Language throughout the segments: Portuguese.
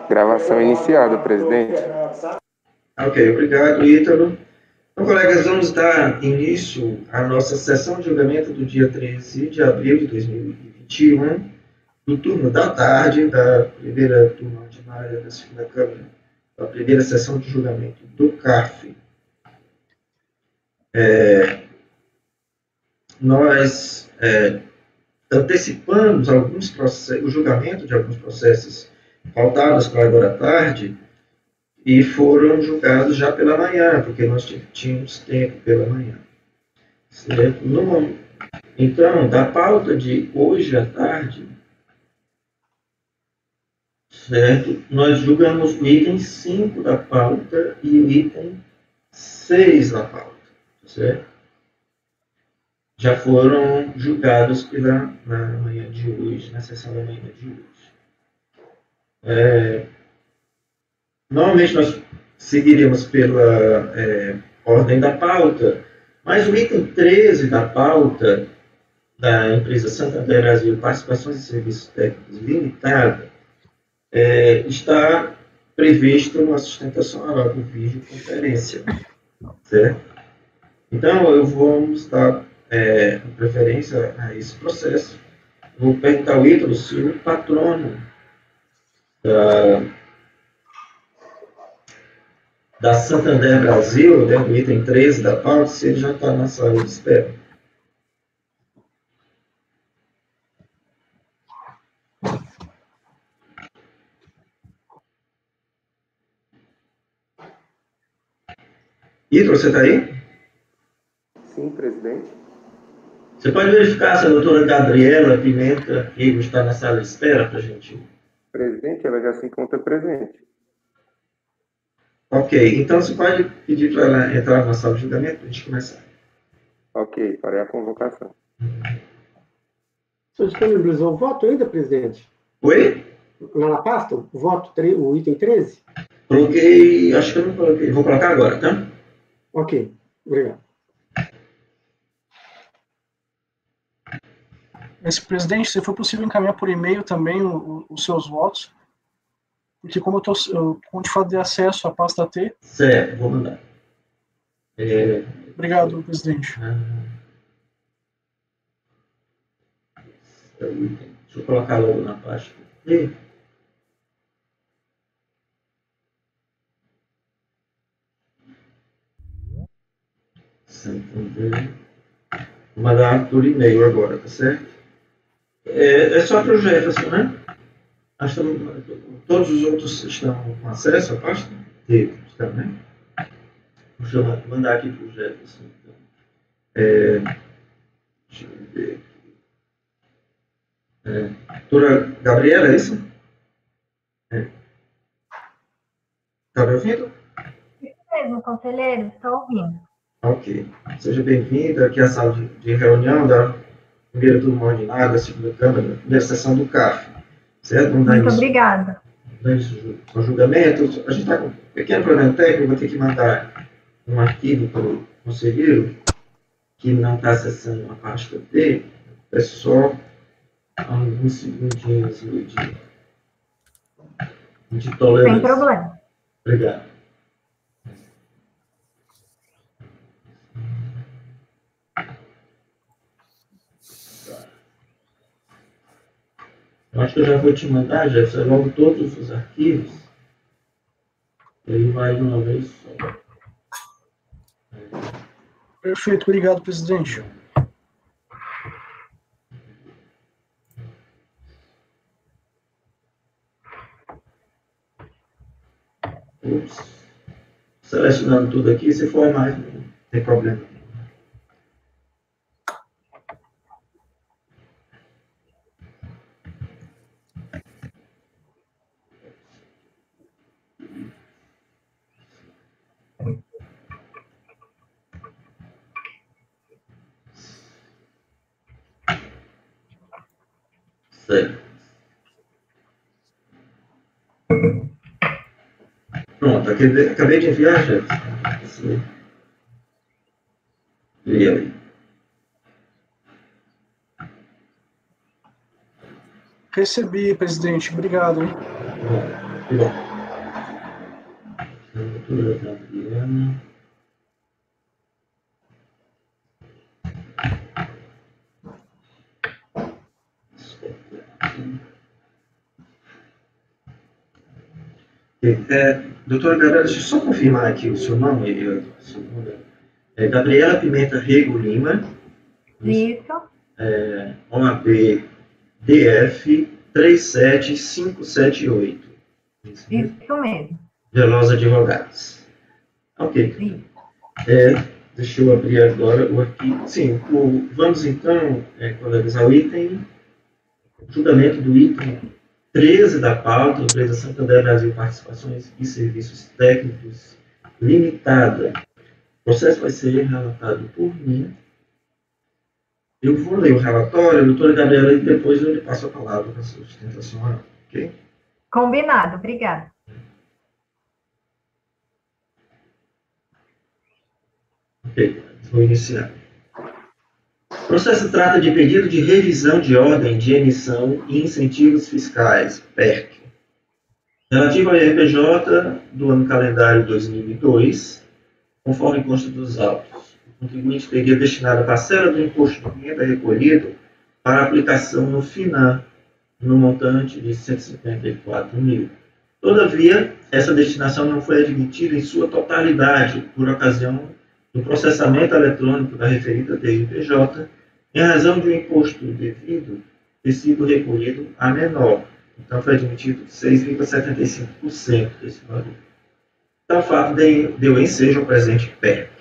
Gravação iniciada, presidente. Ok, obrigado, Ítalo. Então, colegas, vamos dar início à nossa sessão de julgamento do dia 13 de abril de 2021, no turno da tarde da primeira turma ordinária da segunda Câmara, da primeira sessão de julgamento do CARF. Nós antecipamos o julgamento de alguns processos pautados para agora à tarde, e foram julgados já pela manhã, porque nós tínhamos tempo pela manhã. Certo? Então, da pauta de hoje à tarde, certo? Nós julgamos o item 5 da pauta e o item 6 da pauta. Certo? Já foram julgados na manhã de hoje, na sessão da manhã de hoje. Normalmente nós seguiríamos pela ordem da pauta, mas o item 13 da pauta da empresa Santander Brasil Participações e Serviços Técnicos Limitada está previsto uma sustentação oral por videoconferência, certo? Então, eu vou dar preferência a esse processo. Vou perguntar ao Ítalo se o patrono da Santander Brasil, do item 13 da pauta, se ele já está na sala de espera. Ítalo, você está aí? Sim, presidente. Você pode verificar se a doutora Gabriela Pimenta Rigo está na sala de espera para a gente? Presidente, ela já se encontra presente. Ok, então você pode pedir para ela entrar na sala de julgamento para a gente começar. Ok, farei a convocação. O senhor disponibilizou o voto ainda, presidente? Oi? Lá na pasta, o voto, o item 13? Coloquei, acho que eu não coloquei. Vou colocar agora, tá? Ok, obrigado. Presidente, se for possível encaminhar por e-mail também os seus votos, porque como eu estou com dificuldade de acesso à pasta T. Certo, vou mandar. Obrigado, presidente. Deixa eu colocar logo na pasta T. Vou mandar por e-mail agora, tá certo? É só para o Jefferson, né? Acho que todos os outros estão com acesso à pasta? Estão, né? Deixa eu mandar aqui para o Jefferson. Então. Deixa eu ver aqui. Doutora Gabriela, é isso? Está me ouvindo? Isso mesmo, conselheiro, estou ouvindo. Ok. Seja bem-vinda aqui à sala de reunião da primeira turma ordinária da segunda Câmara, da primeira sessão do CAF. Certo? Muito obrigada. O julgamento, a gente está com um pequeno problema técnico, vou ter que mandar um arquivo para o conselheiro que não está acessando a pasta D, é só alguns segundinhos de tolerância. Sem problema. Obrigado. Eu acho que eu já vou te mandar, Jefferson, logo todos os arquivos. E aí vai de uma vez só. Perfeito, obrigado, presidente. Ups. Selecionando tudo aqui, se for mais, não tem problema. Certo. Pronto, acabei de enviar, Jefferson. E aí? Recebi, presidente. Obrigado. Hein? Que bom. Doutora Gabriela. Doutora Gabriela, deixa eu só confirmar aqui o seu nome. Gabriela Pimenta Rego Lima. Isso. OAB DF 37578. Isso mesmo. Veloz Advogados. Ok. Isso. Deixa eu abrir agora o arquivo. Sim, vamos então, colegas, ao item, julgamento do item 13 da pauta, Empresa Santander Brasil Participações e Serviços Técnicos Limitada. O processo vai ser relatado por mim. Eu vou ler o relatório, doutora Gabriela, e depois eu lhe passo a palavra para a sua sustentação, ok? Combinado, obrigada. Ok, vou iniciar. O processo trata de pedido de revisão de ordem de emissão e incentivos fiscais, PERC, relativo ao IRPJ do ano calendário 2002, conforme consta dos autos. O contribuinte teria destinado a parcela do imposto de renda recolhido para aplicação no FINAM, no montante de R$ 154 mil. Todavia, essa destinação não foi admitida em sua totalidade por ocasião do processamento eletrônico da referida DRPJ, em razão de um imposto devido ter sido recolhido a menor. Então, foi admitido 6,75% desse valor. Tal fato deu ensejo ao presente PERC.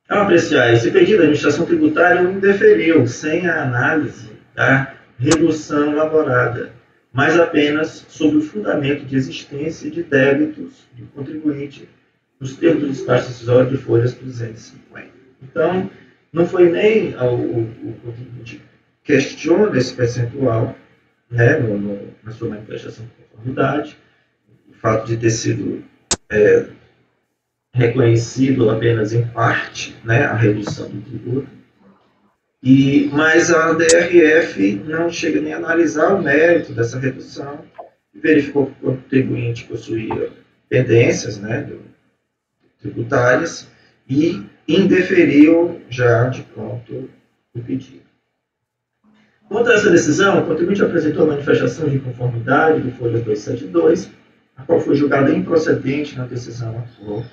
Ao apreciar esse pedido, a administração tributária o indeferiu, sem a análise da redução elaborada, mas apenas sob o fundamento de existência de débitos do contribuinte nos termos do despacho decisório de folhas 250. Então, não foi nem o contribuinte questiona esse percentual, né, na sua manifestação de conformidade, o fato de ter sido reconhecido apenas em parte, né, a redução do tributo, mas a DRF não chega nem a analisar o mérito dessa redução, verificou que o contribuinte possuía pendências, né, tributárias, e indeferiu já de pronto o pedido. Contra essa decisão, o contribuinte apresentou a manifestação de conformidade do folha 272, a qual foi julgada improcedente na decisão atual,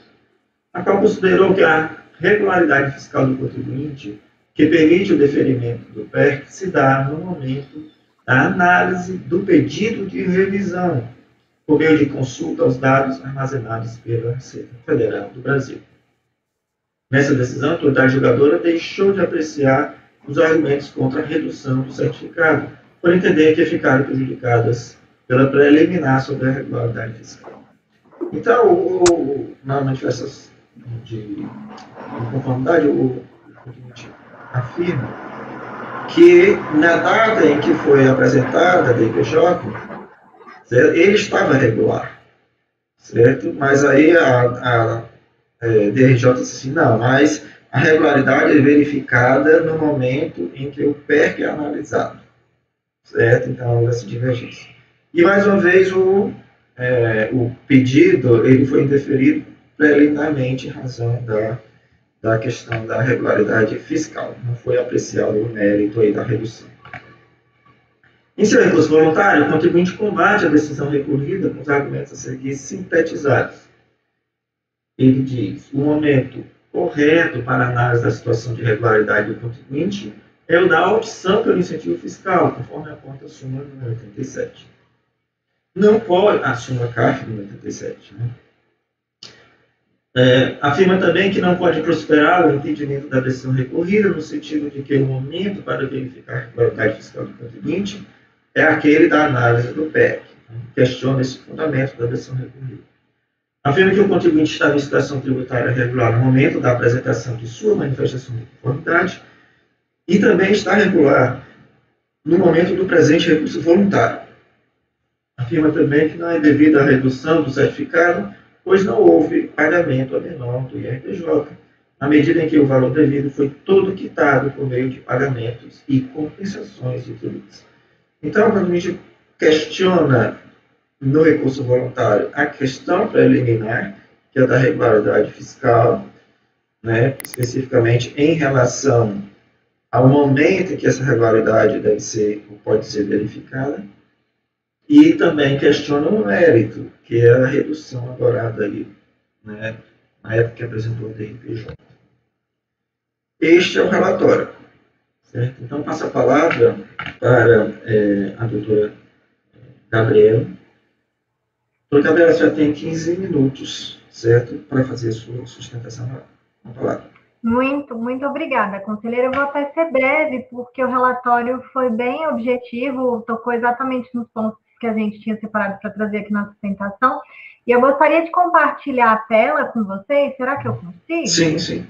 a qual considerou que a regularidade fiscal do contribuinte, que permite o deferimento do PERC, se dá no momento da análise do pedido de revisão, por meio de consulta aos dados armazenados pela Receita Federal do Brasil. Nessa decisão, a autoridade julgadora deixou de apreciar os argumentos contra a redução do certificado, por entender que ficaram prejudicadas pela preliminar sobre a regularidade fiscal. Então, na manifestação de conformidade, o contribuinte afirma que na data em que foi apresentada a DPJ, ele estava regular, certo? Mas aí a DRJ disse assim, não, mas a regularidade é verificada no momento em que o PERC é analisado, certo? Então, houve essa divergência. E, mais uma vez, o pedido ele foi indeferido preliminarmente em razão da questão da regularidade fiscal. Não foi apreciado o mérito aí da redução. Em seu recurso voluntário, o contribuinte combate a decisão recorrida com os argumentos a seguir sintetizados. Ele diz, o momento correto para análise da situação de regularidade do contribuinte é o da opção pelo incentivo fiscal, conforme aponta a súmula número 87. Não pode, a súmula CARF número 87, né? Afirma também que não pode prosperar o entendimento da decisão recorrida, no sentido de que o momento para verificar a regularidade fiscal do contribuinte é aquele da análise do PEC. Questiona esse fundamento da decisão recorrida. Afirma que o contribuinte estava em situação tributária regular no momento da apresentação de sua manifestação de conformidade e também está regular no momento do presente recurso voluntário. Afirma também que não é devido à redução do certificado, pois não houve pagamento a menor do IRPJ, na medida em que o valor devido foi todo quitado por meio de pagamentos e compensações de tributos. Então, quando a gente questiona no recurso voluntário a questão preliminar, que é da regularidade fiscal, né, especificamente em relação ao momento em que essa regularidade deve ser ou pode ser verificada, e também questiona o mérito, que é a redução agorada ali, né, na época que apresentou o DRPJ. Este é o relatório, certo? Então, passo a palavra para a doutora Gabriela. Doutora Gabriela, já tem 15 minutos, certo? Para fazer a sua sustentação na palavra. Muito obrigada, conselheira. Eu vou até ser breve, porque o relatório foi bem objetivo, tocou exatamente nos pontos que a gente tinha separado para trazer aqui na sustentação. E eu gostaria de compartilhar a tela com vocês. Será que eu consigo? Sim, sim.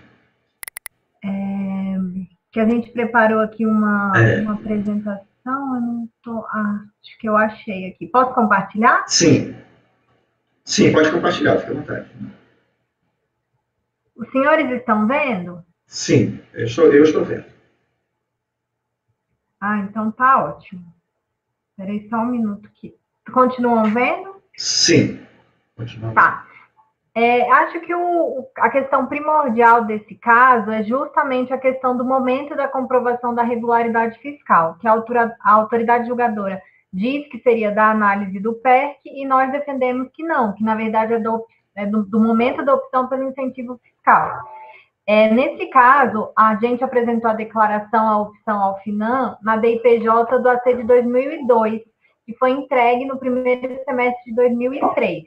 Que a gente preparou aqui uma apresentação. Eu não tô, acho que eu achei aqui. Posso compartilhar? Sim. Sim, pode compartilhar, fica à vontade. Os senhores estão vendo? Sim, eu estou vendo. Então tá ótimo. Esperei só um minuto aqui. Continuam vendo? Sim. Continuamos. Tá. Acho que a questão primordial desse caso é justamente a questão do momento da comprovação da regularidade fiscal, que a autoridade julgadora diz que seria da análise do PERC e nós defendemos que não, que na verdade é do momento da opção pelo incentivo fiscal. Nesse caso, a gente apresentou a declaração à opção ao FINAM na DIPJ do AC de 2002, que foi entregue no primeiro semestre de 2003.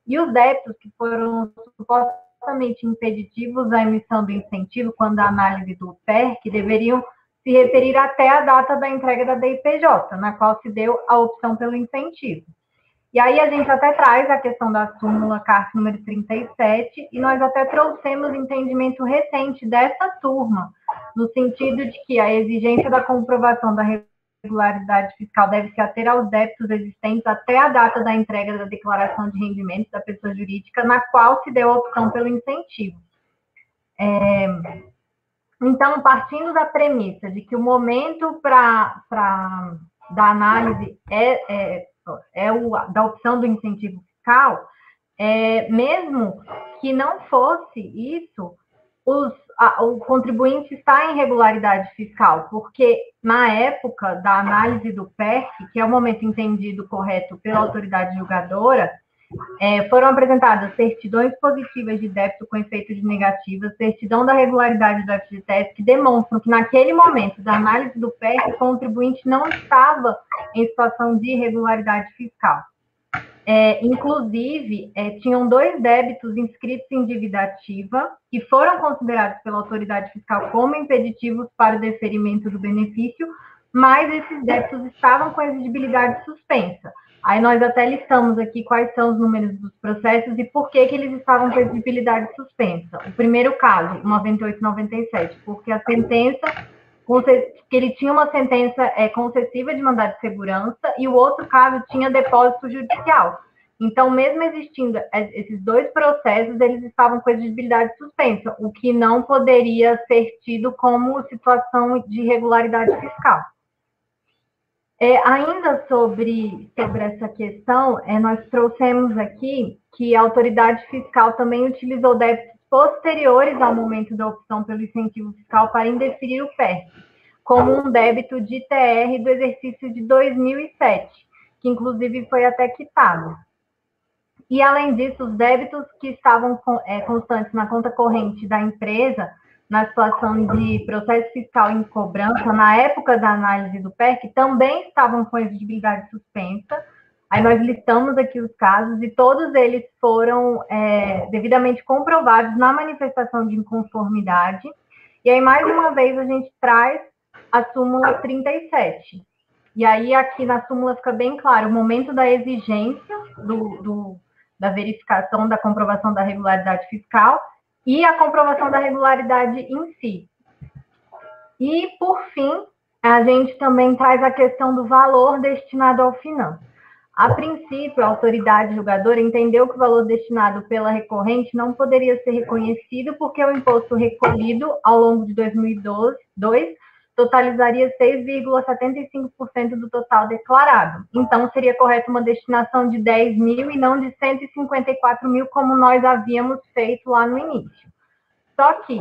E os débitos que foram supostamente impeditivos à emissão do incentivo, quando a análise do PERC, deveriam se referir até a data da entrega da DIPJ, na qual se deu a opção pelo incentivo. E aí a gente até traz a questão da súmula CARF número 37, e nós até trouxemos entendimento recente dessa turma, no sentido de que a exigência da comprovação da regularidade fiscal deve se ater aos débitos existentes até a data da entrega da declaração de rendimentos da pessoa jurídica, na qual se deu a opção pelo incentivo. Então, partindo da premissa de que o momento da análise da opção do incentivo fiscal, mesmo que não fosse isso, o contribuinte está em regularidade fiscal, porque na época da análise do PERC, que é o momento entendido correto pela autoridade julgadora, foram apresentadas certidões positivas de débito com efeito de negativa, certidão da regularidade do FGTS, que demonstram que naquele momento da análise do PERC, o contribuinte não estava em situação de irregularidade fiscal. Inclusive, tinham 2 débitos inscritos em dívida ativa que foram considerados pela autoridade fiscal como impeditivos para o deferimento do benefício, mas esses débitos estavam com exigibilidade suspensa. Aí nós até listamos aqui quais são os números dos processos e por que eles estavam com exigibilidade suspensa. O primeiro caso, 9897, porque a sentença, que ele tinha uma sentença concessiva de mandado de segurança, e o outro caso tinha depósito judicial. Então, mesmo existindo esses 2 processos, eles estavam com exigibilidade suspensa, o que não poderia ser tido como situação de irregularidade fiscal. Ainda sobre essa questão, nós trouxemos aqui que a autoridade fiscal também utilizou débitos posteriores ao momento da opção pelo incentivo fiscal para indeferir o PERC, como um débito de TR do exercício de 2007, que inclusive foi até quitado. E, além disso, os débitos que estavam constantes na conta corrente da empresa, na situação de processo fiscal em cobrança, na época da análise do PERC, também estavam com exigibilidade suspensa. Aí nós listamos aqui os casos e todos eles foram devidamente comprovados na manifestação de inconformidade. E aí, mais uma vez, a gente traz a súmula 37. E aí, aqui na súmula fica bem claro o momento da exigência da verificação da comprovação da regularidade fiscal e a comprovação da regularidade em si. E, por fim, a gente também traz a questão do valor destinado ao FINAM. A princípio, a autoridade julgadora entendeu que o valor destinado pela recorrente não poderia ser reconhecido porque o imposto recolhido ao longo de 2002 totalizaria 6,75% do total declarado. Então, seria correto uma destinação de 10 mil e não de 154 mil, como nós havíamos feito lá no início. Só que,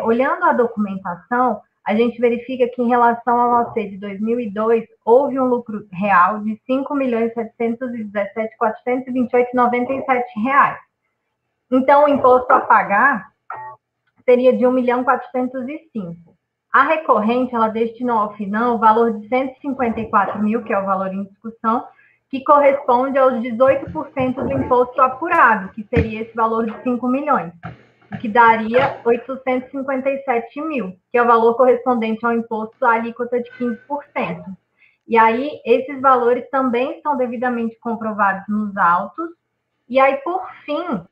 olhando a documentação, a gente verifica que, em relação ao OC de 2002, houve um lucro real de R$ 5.717.428,97. Então, o imposto a pagar seria de R$ 1.405.000. A recorrente, ela destinou ao FINAM o valor de 154 mil, que é o valor em discussão, que corresponde aos 18% do imposto apurado, que seria esse valor de 5 milhões, o que daria 857 mil, que é o valor correspondente ao imposto à alíquota de 15%. E aí, esses valores também são devidamente comprovados nos autos. E aí, por fim,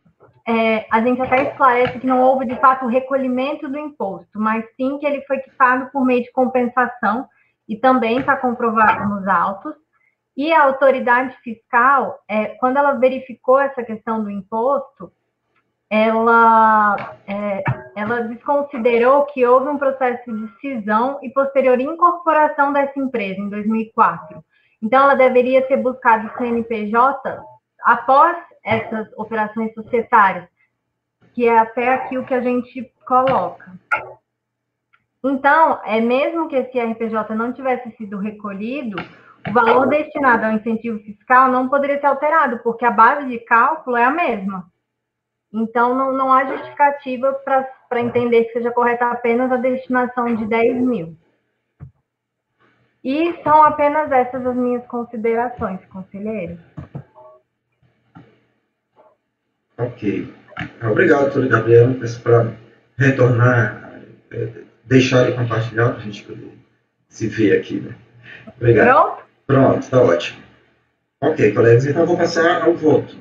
a gente até esclarece que não houve, de fato, o recolhimento do imposto, mas sim que ele foi quitado por meio de compensação, e também está comprovado nos autos. E a autoridade fiscal, quando ela verificou essa questão do imposto, ela desconsiderou que houve um processo de cisão e posterior incorporação dessa empresa em 2004. Então, ela deveria ter buscado o CNPJ após essas operações societárias, que é até aqui o que a gente coloca. Então, mesmo que esse RPJ não tivesse sido recolhido, o valor destinado ao incentivo fiscal não poderia ser alterado, porque a base de cálculo é a mesma. Então, não há justificativa para entender que seja correta apenas a destinação de 10 mil. E são apenas essas as minhas considerações, conselheiro. Ok. Obrigado, doutora Gabriela. Peço para retornar, deixar de compartilhar para a gente poder se ver aqui, né? Obrigado. Pronto? Pronto, está ótimo. Ok, colegas, então vou passar ao voto.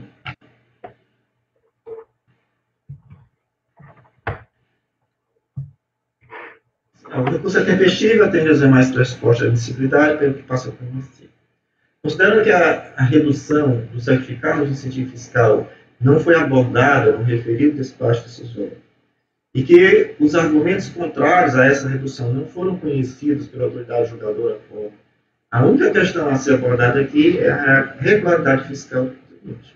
O recurso é tempestivo, atende às demais pressupostos de admissibilidade, pelo que passa por você. Considerando que a redução do certificado de incentivo fiscal não foi abordada no referido despacho decisório, e que os argumentos contrários a essa redução não foram conhecidos pela autoridade julgadora, a única questão a ser abordada aqui é a regularidade fiscal do contribuinte.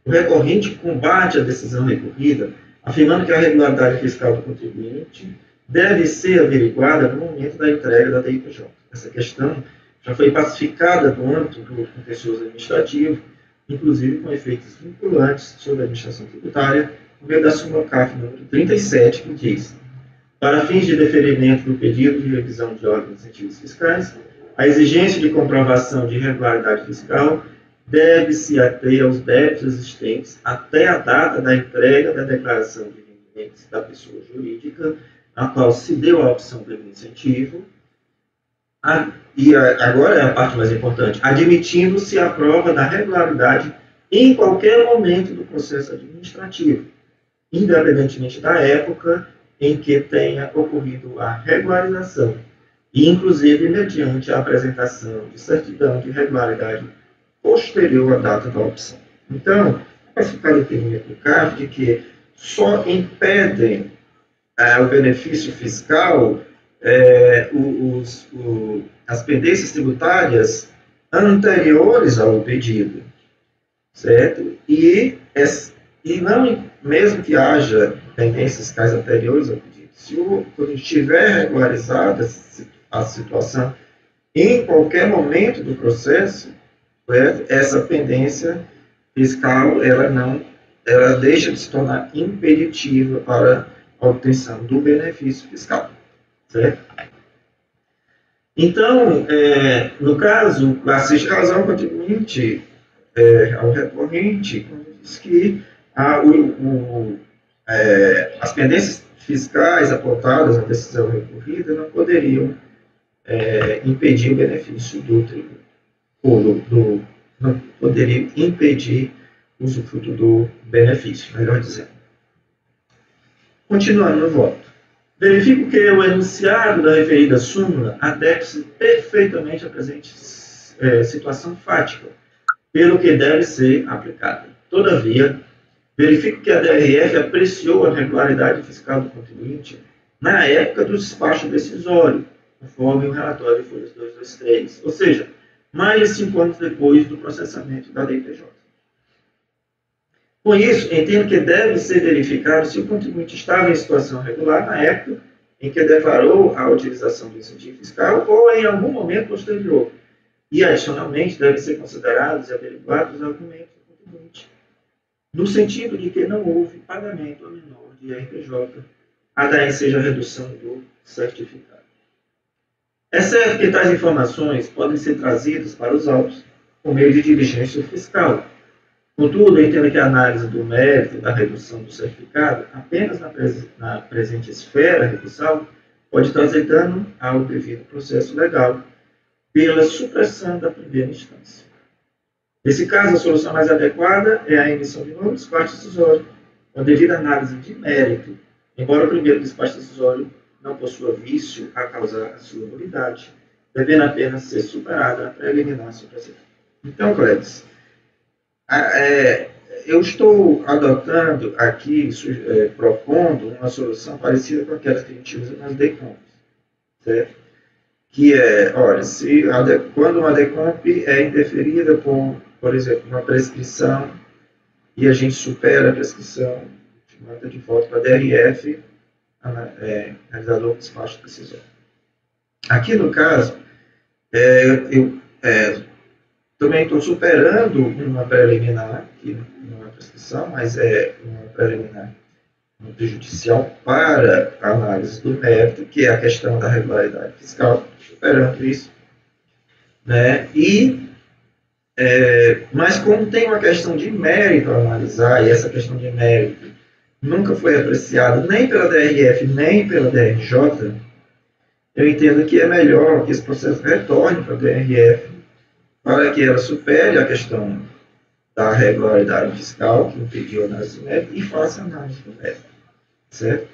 O recorrente combate a decisão recorrida, afirmando que a regularidade fiscal do contribuinte deve ser averiguada no momento da entrega da DIPJ. Essa questão já foi pacificada no âmbito do contencioso administrativo, inclusive com efeitos vinculantes sobre a administração tributária, por meio da súmula CAF número 37, que diz: para fins de deferimento do pedido de revisão de órgãos de incentivos fiscais, a exigência de comprovação de regularidade fiscal deve-se ater aos débitos existentes até a data da entrega da declaração de rendimentos da pessoa jurídica, a qual se deu a opção pelo incentivo, e agora é a parte mais importante, admitindo-se a prova da regularidade em qualquer momento do processo administrativo, independentemente da época em que tenha ocorrido a regularização, e inclusive mediante a apresentação de certidão de regularidade posterior à data da opção. Então, vai ficar definido no CAF de que só impedem o benefício fiscal as pendências tributárias anteriores ao pedido, certo? E não, mesmo que haja pendências fiscais anteriores ao pedido, se quando estiver regularizada a situação em qualquer momento do processo, essa pendência fiscal ela deixa de se tornar impeditiva para a obtenção do benefício fiscal, certo? Então, no caso, assiste razão contribuinte ao recorrente, quando diz que as pendências fiscais apontadas na decisão recorrida não poderiam impedir o benefício do tributo, não poderiam impedir o usufruto do benefício, melhor dizendo. Continuando no voto. Verifico que o enunciado da referida súmula adequa-se perfeitamente à presente situação fática, pelo que deve ser aplicada. Todavia, verifico que a DRF apreciou a regularidade fiscal do contribuinte na época do despacho decisório, conforme o relatório de folhas 223, ou seja, mais de 5 anos depois do processamento da DPJ. Com isso, entendo que deve ser verificado se o contribuinte estava em situação regular na época em que declarou a utilização do incentivo fiscal ou em algum momento posterior. E, adicionalmente, devem ser considerados e averiguados os argumentos do contribuinte, no sentido de que não houve pagamento menor de RPJ, a daí seja a redução do certificado. É certo que tais informações podem ser trazidas para os autos por meio de diligência fiscal. Contudo, eu entendo que a análise do mérito da redução do certificado, apenas na presente esfera recursal, pode trazer dano ao devido processo legal, pela supressão da primeira instância. Nesse caso, a solução mais adequada é a emissão de novo despacho decisório, com a devida análise de mérito, embora o primeiro despacho decisório não possua vício a causar a sua nulidade, devendo apenas ser superada a preliminar supressão. Então, colegas, eu estou adotando aqui, propondo uma solução parecida com aquelas que a gente usa nas DECOMPs, certo? Que é, olha, quando uma DECOMP é interferida por exemplo, uma prescrição e a gente supera a prescrição, a gente manda de volta para a DRF, realizador do despacho decisório. Aqui no caso, eu também estou superando uma preliminar, que não é prescrição, mas é uma preliminar prejudicial para a análise do mérito, que é a questão da regularidade fiscal, superando isso, né? Mas como tem uma questão de mérito a analisar, e essa questão de mérito nunca foi apreciada nem pela DRF, nem pela DRJ, eu entendo que é melhor que esse processo retorne para a DRF, para que ela supere a questão da regularidade fiscal, que impediu a análise do mérito, e faça a análise do mérito, certo?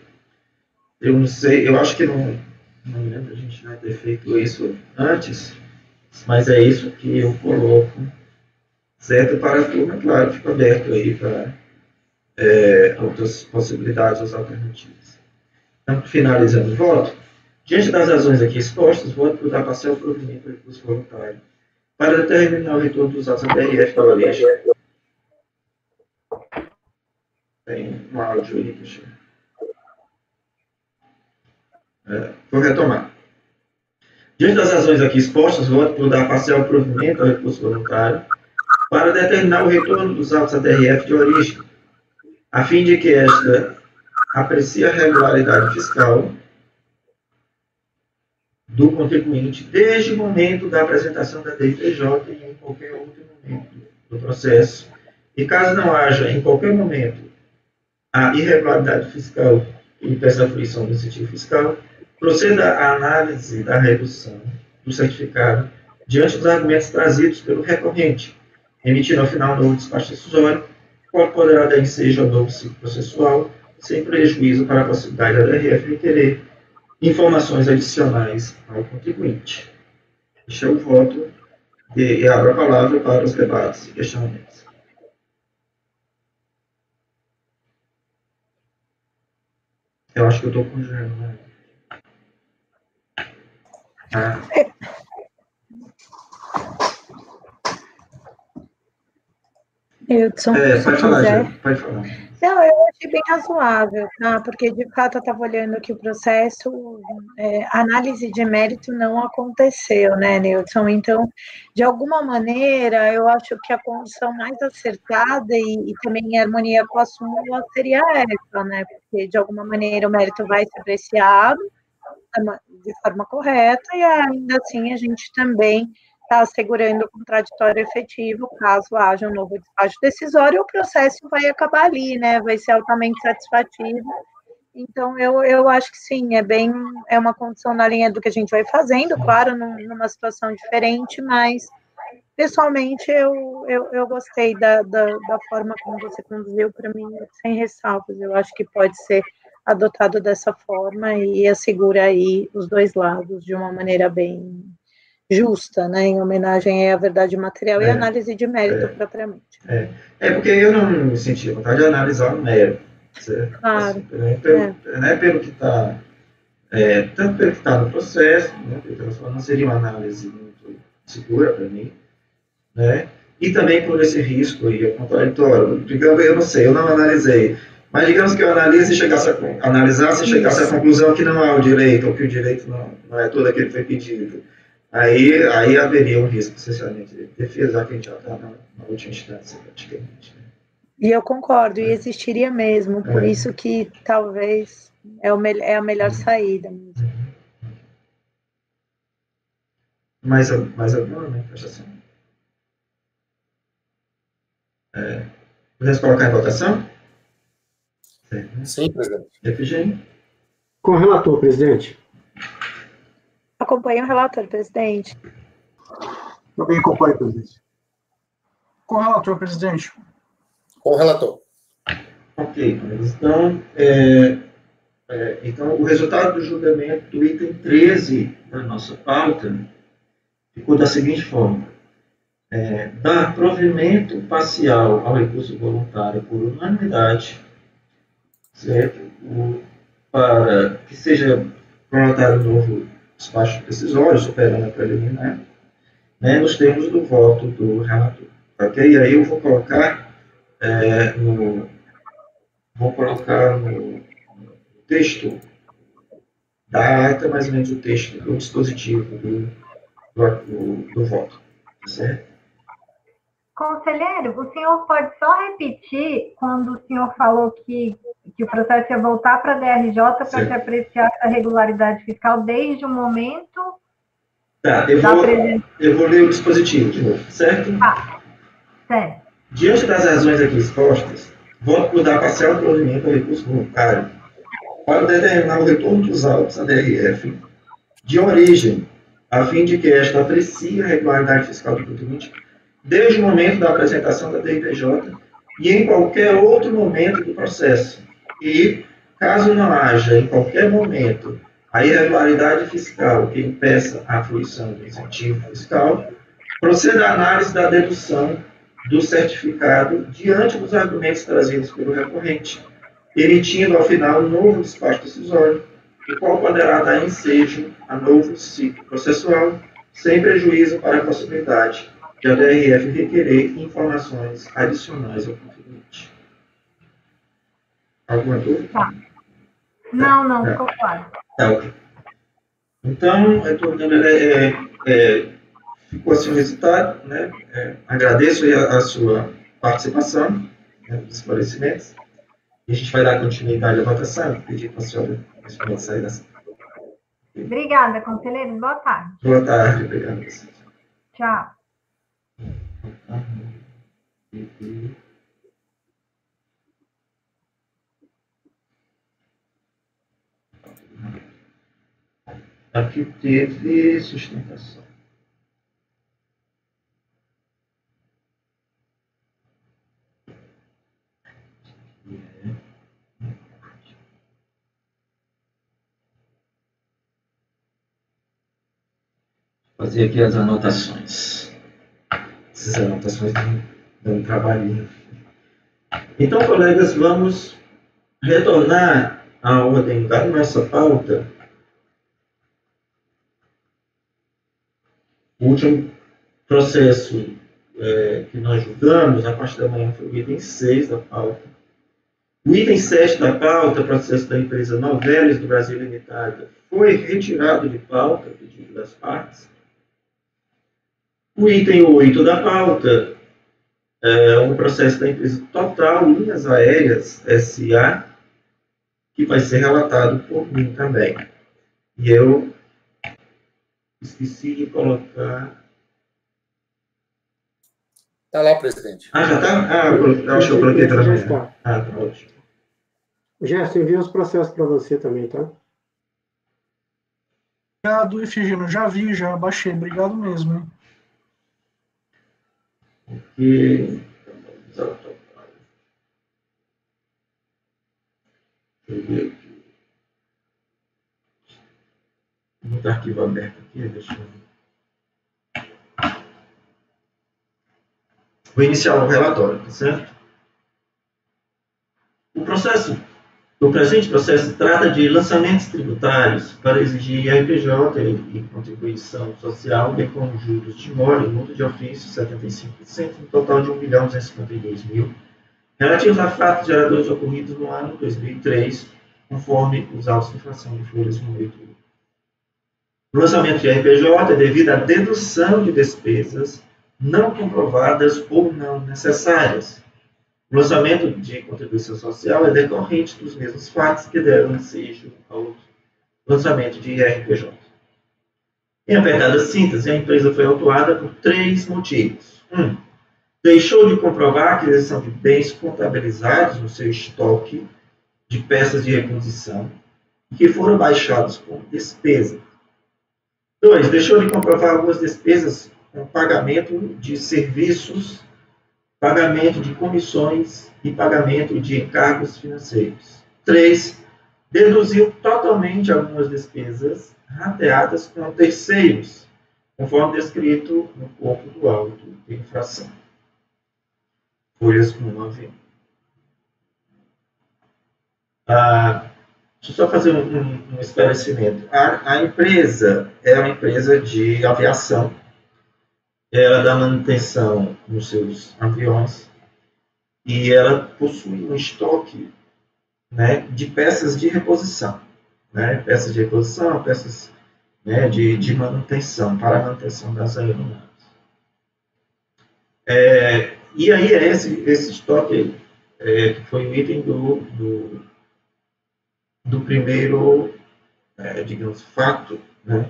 Eu não sei, eu acho que não lembro a gente não ter feito isso antes, mas é isso que eu coloco, certo? Para a turma, claro, fica aberto aí para outras possibilidades, as alternativas. Então, finalizando o voto, diante das razões aqui expostas, voto por dar parcial provimento ao recurso voluntário para determinar o retorno dos atos da DRF da origem. Tem um áudio aí, deixa eu... Vou retomar. Diante das razões aqui expostas, voto por dar parcial provimento ao recurso voluntário para determinar o retorno dos autos da DRF de origem, a fim de que esta aprecie a regularidade fiscal do contribuinte desde o momento da apresentação da DPJ e em qualquer outro momento do processo. E caso não haja, em qualquer momento, a irregularidade fiscal e peça a fruição do incentivo fiscal, proceda à análise da redução do certificado diante dos argumentos trazidos pelo recorrente, emitindo ao final novo despacho decisório, qual poderá dar ensejo ao novo ciclo processual, sem prejuízo para a possibilidade da DRF requerer informações adicionais ao contribuinte. Este é o voto e abro a palavra para os debates e questionamentos. Eu acho que eu estou congelando, né? Hudson, pode falar, Jane, pode falar. Não, eu achei bem razoável, tá? Porque, de fato, eu estava olhando que o processo, a análise de mérito não aconteceu, né, Nilson? Então, de alguma maneira, eu acho que a condição mais acertada e também em harmonia com a súmula seria essa, né? Porque, de alguma maneira, o mérito vai ser apreciado de forma correta e, ainda assim, a gente também está assegurando o contraditório efetivo, caso haja um novo despacho decisório, o processo vai acabar ali, né? Vai ser altamente satisfativo. Então, eu acho que sim, é uma condição na linha do que a gente vai fazendo, claro, numa situação diferente, mas, pessoalmente, eu gostei da forma como você conduziu, para mim, sem ressalvas. Eu acho que pode ser adotado dessa forma e assegura aí os dois lados de uma maneira bem justa, né, em homenagem à verdade material e análise de mérito propriamente. Porque eu não me senti à vontade de analisar o mérito, certo? Claro. Não é pelo que está tanto pelo que está no processo, né, não seria uma análise muito segura para mim, né, e também por esse risco aí, contraditório. Digamos, eu não sei, eu não analisei, mas digamos que eu analisasse e chegasse à conclusão que não há o direito, ou que o direito não é todo aquele que foi pedido. Aí haveria um risco, essencialmente, de defesa, que a gente já está na última instância, praticamente. Né? E eu concordo, e existiria mesmo, por isso que talvez é a melhor saída mesmo. Mais alguma manifestação? Podemos colocar em votação? Sim, presidente. Efigênio? Com o relator, presidente. Acompanhe o relator, presidente. Também acompanho, presidente. Com o relator, presidente. Com o relator. Ok, então o resultado do julgamento do item 13 da nossa pauta ficou da seguinte forma. Dar provimento parcial ao recurso voluntário por unanimidade, certo? Para que seja pronotado um novo despacho decisório, superando a preliminar, né, nos termos do voto do relator. Ok? E aí eu vou colocar no texto da ata, mais ou menos o texto do dispositivo do voto. Certo? Conselheiro, o senhor pode só repetir quando o senhor falou que o processo ia voltar para a DRJ para se apreciar a regularidade fiscal desde o momento Tá, eu vou ler o dispositivo de novo, certo? Certo. Diante das razões aqui expostas, voto por dar parcial provimento ao recurso voluntário para determinar o retorno dos autos à DRF de origem, a fim de que esta aprecie a regularidade fiscal do contribuinte desde o momento da apresentação da DRPJ e em qualquer outro momento do processo. E, caso não haja, em qualquer momento, a irregularidade fiscal que impeça a fruição do incentivo fiscal, proceda à análise da dedução do certificado diante dos argumentos trazidos pelo recorrente, emitindo, ao final, um novo despacho decisório, o qual poderá dar ensejo a novo ciclo processual, sem prejuízo para a possibilidade de a DRF requerer informações adicionais ao contribuinte. Alguma dúvida? Tá. Não, ficou claro. Tá, ok. Então, ficou assim o resultado, né? Agradeço a sua participação, né, dos esclarecimentos, e a gente vai dar continuidade à votação, pedir para a senhora sair dessa. Obrigada, conselheiro. Boa tarde. Boa tarde, obrigado. Tchau. Aqui teve sustentação. Fazer aqui as anotações. Essas anotações dão um trabalhinho. Então, colegas, vamos retornar à ordem da nossa pauta. O último processo que nós julgamos, na parte da manhã, foi o item 6 da pauta. O item 7 da pauta, processo da empresa Novelis do Brasil Limitada, foi retirado de pauta, a pedido das partes. O item 8 da pauta, o processo da empresa Total Linhas Aéreas S.A., que vai ser relatado por mim também. E eu esqueci de colocar... Está lá, presidente. Ah, já está? Eu acho que eu coloquei para amanhã. Tá ótimo. Gerson, envia os processos para você também, tá? Obrigado, Efigênio. Já vi, já baixei. Obrigado mesmo. Hein? Ok. Deixa eu ver aqui. Muito arquivo aberto aqui, deixa eu... Vou iniciar o relatório, tá certo? O processo O presente processo trata de lançamentos tributários para exigir IRPJ e contribuição social, bem como juros de mora e multa de ofício, 75%, no total de R$ 1.252.000, relativos a fatos geradores ocorridos no ano 2003, conforme os autos de infração de folhas número 8. O lançamento de IRPJ é devido à dedução de despesas não comprovadas ou não necessárias. O lançamento de contribuição social é decorrente dos mesmos fatos que deram ensejo ao lançamento de IRPJ. Em apertada síntese, a empresa foi autuada por 3 motivos. 1. Deixou de comprovar a aquisição de bens contabilizados no seu estoque de peças de reposição e que foram baixados como despesa. 2. Deixou de comprovar algumas despesas com pagamento de serviços, pagamento de comissões e pagamento de encargos financeiros. 3. Deduziu totalmente algumas despesas rateadas com terceiros, conforme descrito no corpo do auto de infração. Folhas 1 a 20. Deixa eu só fazer um esclarecimento. A empresa é uma empresa de aviação. Ela dá manutenção nos seus aviões e ela possui um estoque, né, de peças de reposição. Né, peças de reposição, peças, né, de manutenção, para a manutenção das aeronaves. E aí é esse estoque que foi o item do primeiro, digamos, fato, né?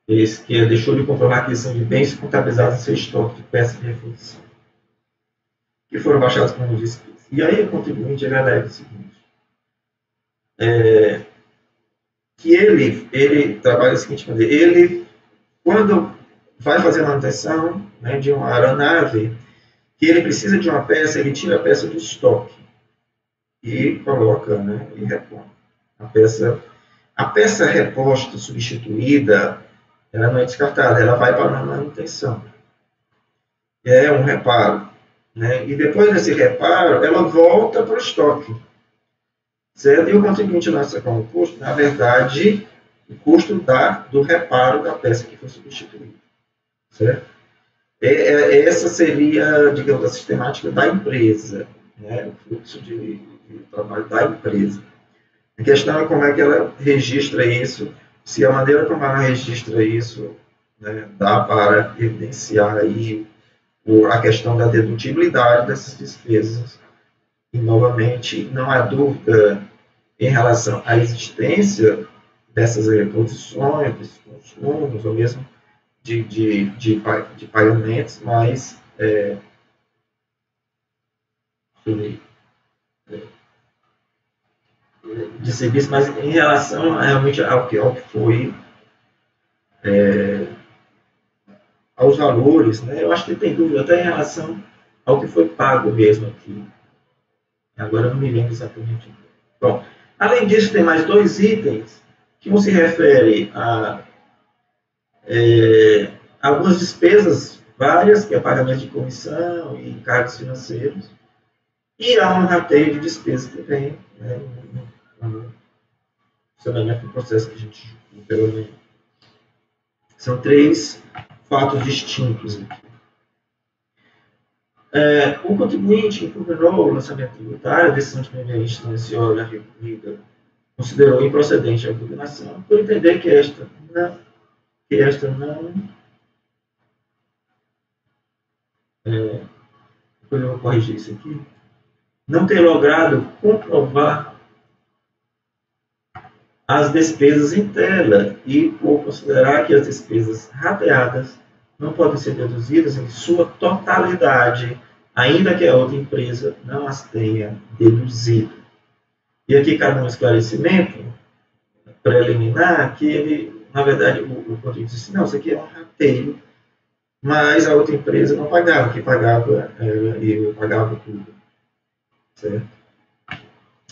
Esse que deixou de comprovar a aquisição de bens contabilizados em seu estoque de peças de reposição, que foram baixados como despesa. E aí o contribuinte alega o seguinte, que ele trabalha da seguinte maneira, ele, quando vai fazer a manutenção, né, de uma aeronave, que ele precisa de uma peça, ele tira a peça do estoque e coloca, né, e repõe. A peça reposta, substituída, ela não é descartada, ela vai para a manutenção. É um reparo. Né? E depois desse reparo, ela volta para o estoque. Certo? E o contribuinte lança como custo, na verdade, o custo do reparo da peça que foi substituída. Certo? Essa seria, digamos, a sistemática da empresa, né? O fluxo de trabalho da empresa. A questão é como é que ela registra isso, se a maneira como ela registra isso, né, dá para evidenciar aí a questão da dedutibilidade dessas despesas. E, novamente, não há dúvida em relação à existência dessas reposições, desses consumos, ou mesmo de pagamentos, mas de serviço, mas em relação realmente ao que foi aos valores, né? Eu acho que tem dúvida até em relação ao que foi pago mesmo aqui. Agora eu não me lembro exatamente. Bom, além disso, tem mais 2 itens que um se refere a algumas despesas várias, que é pagamento de comissão e encargos financeiros, e há um rateio de despesas que vem, né, no funcionamento do processo que a gente pelo menos. São 3 fatos distintos aqui. O contribuinte impugnou o lançamento tributário, a decisão de primeira instância e a recorrida considerou improcedente a impugnação, por entender que esta não depois eu vou corrigir isso aqui, não ter logrado comprovar as despesas em tela e por considerar que as despesas rateadas não podem ser deduzidas em sua totalidade, ainda que a outra empresa não as tenha deduzido. E aqui cabe um esclarecimento preliminar que ele, na verdade, o contribuinte disse, não, isso aqui é um rateio, mas a outra empresa não pagava, que pagava eu pagava tudo. Certo?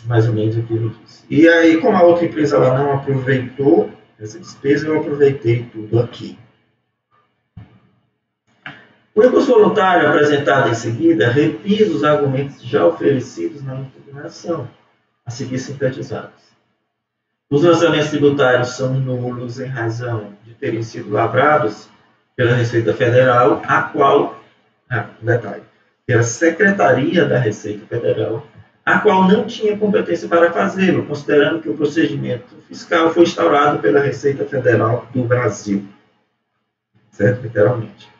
Mais ou menos o que ele disse. E aí, como a outra empresa ela não aproveitou essa despesa, eu aproveitei tudo aqui. O recurso voluntário apresentado em seguida repisa os argumentos já oferecidos na impugnação, a seguir sintetizados. Os lançamentos tributários são nulos em razão de terem sido lavrados pela Receita Federal, a qual, detalhe, pela Secretaria da Receita Federal, a qual não tinha competência para fazê-lo, considerando que o procedimento fiscal foi instaurado pela Receita Federal do Brasil. Certo? Literalmente.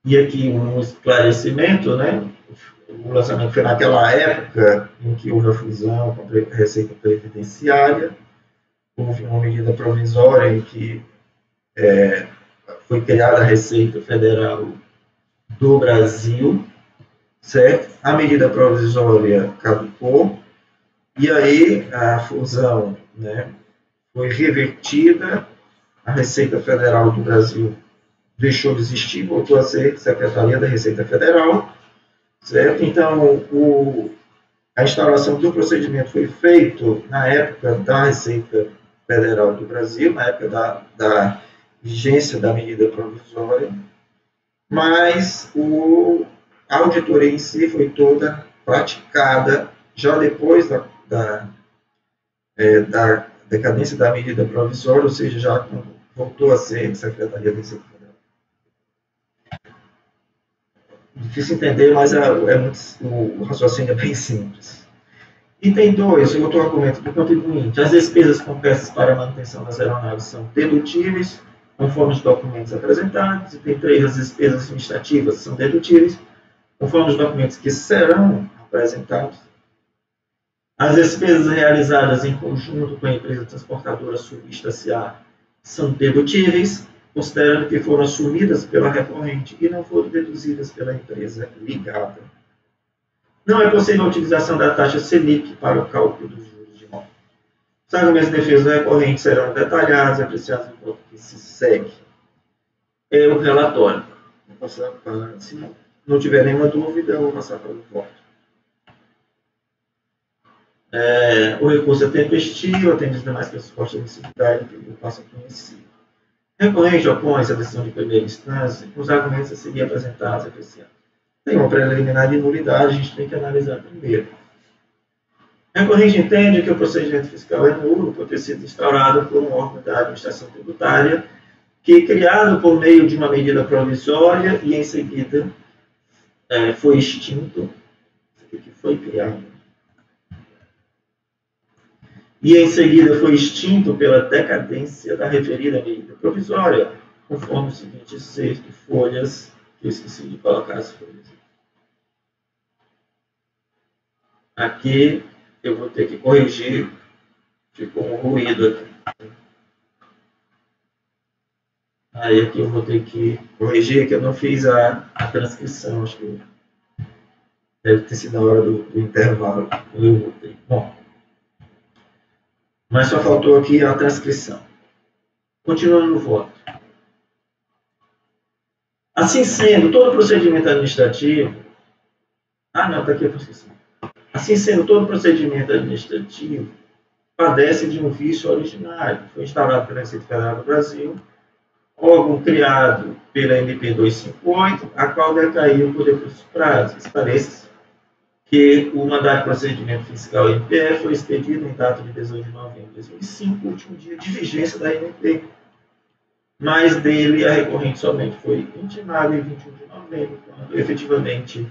E aqui um esclarecimento, né? O lançamento foi naquela época em que houve a fusão com a Receita Previdenciária, houve uma medida provisória em que foi criada a Receita Federal do Brasil, certo? A medida provisória caducou, e aí a fusão, né, foi revertida, a Receita Federal do Brasil deixou de existir, voltou a ser Secretaria da Receita Federal, certo? Então, a instauração do procedimento foi feito na época da Receita Federal do Brasil, na época da vigência da medida provisória, mas a auditoria em si foi toda praticada já depois da decadência da medida provisória, ou seja, já voltou a ser Secretaria da Receita Federal. Difícil entender, mas o raciocínio é bem simples. Item 2, o outro argumento do contribuinte. As despesas com peças para a manutenção das aeronaves são dedutíveis, conforme os documentos apresentados. Item 3, as despesas administrativas são dedutíveis, conforme os documentos que serão apresentados. As despesas realizadas em conjunto com a empresa transportadora Sulista S.A. são dedutíveis, considerando que foram assumidas pela recorrente e não foram deduzidas pela empresa ligada. Não é possível a utilização da taxa Selic para o cálculo dos juros de modo. Os argumentos de defesa do recorrente serão detalhados e apreciados no ponto que se segue. É o relatório. Vou passar para, se não tiver nenhuma dúvida, eu vou passar para o voto. O recurso é tempestivo, atende as demais pressupostos de admissibilidade que eu passo a conhecer. Recorrente opõe-se à decisão de primeira instância, com os argumentos a seguir apresentados e apreciados. Tem uma preliminar de nulidade, a gente tem que analisar primeiro. Recorrente entende que o procedimento fiscal é nulo por ter sido instaurado por um órgão da administração tributária, que, criado por meio de uma medida provisória e, em seguida, foi extinto. O que foi criado? E, em seguida, foi extinto pela decadência da referida medida provisória, conforme os seguintes 6 folhas, que eu esqueci de colocar as folhas. Aqui eu vou ter que corrigir, ficou um ruído aqui. Aí aqui eu vou ter que corrigir, que eu não fiz a transcrição, acho que deve ter sido na hora do intervalo. Eu voltei. Bom, mas só faltou aqui a transcrição. Continuando no voto. Assim sendo, todo procedimento administrativo... não, está aqui a transcrição. Assim sendo, todo procedimento administrativo padece de um vício originário, que foi instaurado pela Receita Federal do Brasil, órgão criado pela MP 258, a qual decaiu por recursos prazos. Parece que o mandato de procedimento fiscal MPF foi expedido em data de 18 de novembro de 2005, último dia de vigência da MP. Mas dele a recorrente somente foi intimada em 21 de novembro, quando efetivamente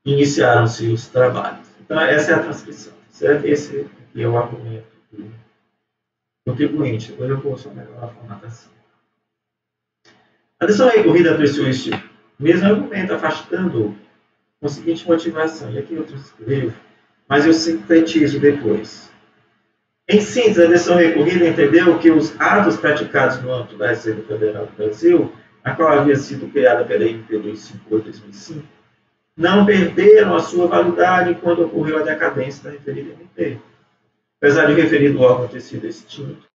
iniciaram-se os trabalhos. Então, essa é a transcrição, certo? Esse aqui é o argumento do contribuinte. Depois eu vou só melhorar a formatação. A decisão recorrida apreciou este mesmo argumento, afastando com a seguinte motivação. E aqui eu transcrevo, mas eu sintetizo depois. Em síntese, a decisão recorrida entendeu que os atos praticados no âmbito da Receita Federal do Brasil, a qual havia sido criada pela MP 258/2005, não perderam a sua validade quando ocorreu a decadência da referida MP. Apesar de o referido órgão ter sido extinto,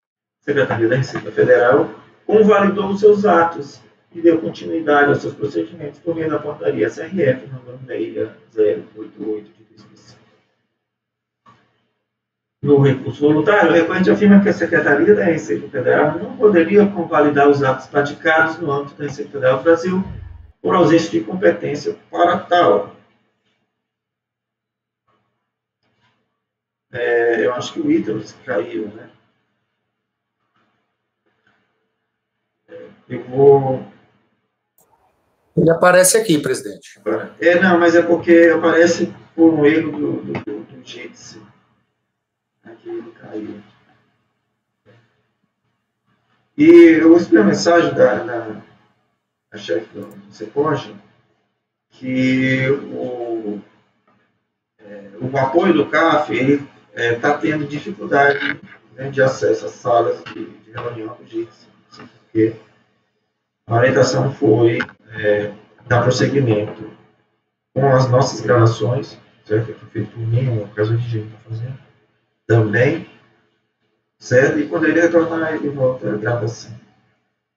a Secretaria da Receita Federal convalidou os seus atos e deu continuidade aos seus procedimentos por meio da portaria SRF número 6088 de 2005. No recurso voluntário, o recorrente afirma que a Secretaria da Receita Federal não poderia convalidar os atos praticados no âmbito da Receita Federal do Brasil por ausência de competência para tal. Eu acho que o Ítalo caiu, né? Eu vou... Ele aparece aqui, presidente. Não, mas é porque aparece por um erro do Jitsi. Aqui ele caiu. E eu recebi a mensagem da chefe do CEPOG que o apoio do CAF está tendo dificuldade, né, de acesso às salas de reunião do Jitsi, porque a orientação foi dar prosseguimento com as nossas gravações, certo? Que feito por mim, uma ocasião de gente está fazendo também, certo? E quando ele retornar, ele volta a gravação.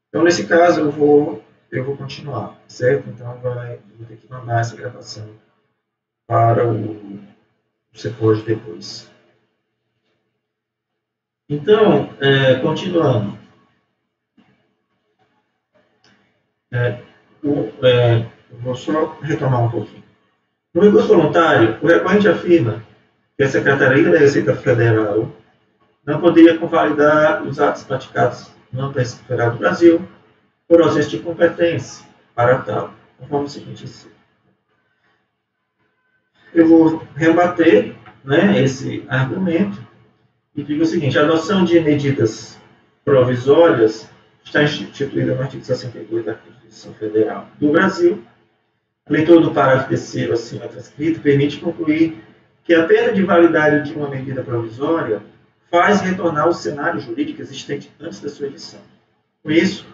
Então, nesse caso, eu vou continuar, certo? Então, eu vou ter que mandar essa gravação para o CEPOG depois. Então, continuando. Vou só retomar um pouquinho. No recurso voluntário, o recorrente afirma que a Secretaria da Receita Federal não poderia convalidar os atos praticados no âmbito da Receita Federal do Brasil por ausência de competência para tal, conforme o seguinte inciso. Eu vou rebater, né, esse argumento e digo o seguinte: a adoção de medidas provisórias está instituída no artigo 62 da Constituição Federal do Brasil. A leitura do parágrafo terceiro acima transcrito permite concluir que a perda de validade de uma medida provisória faz retornar ao cenário jurídico existente antes da sua edição. Com isso,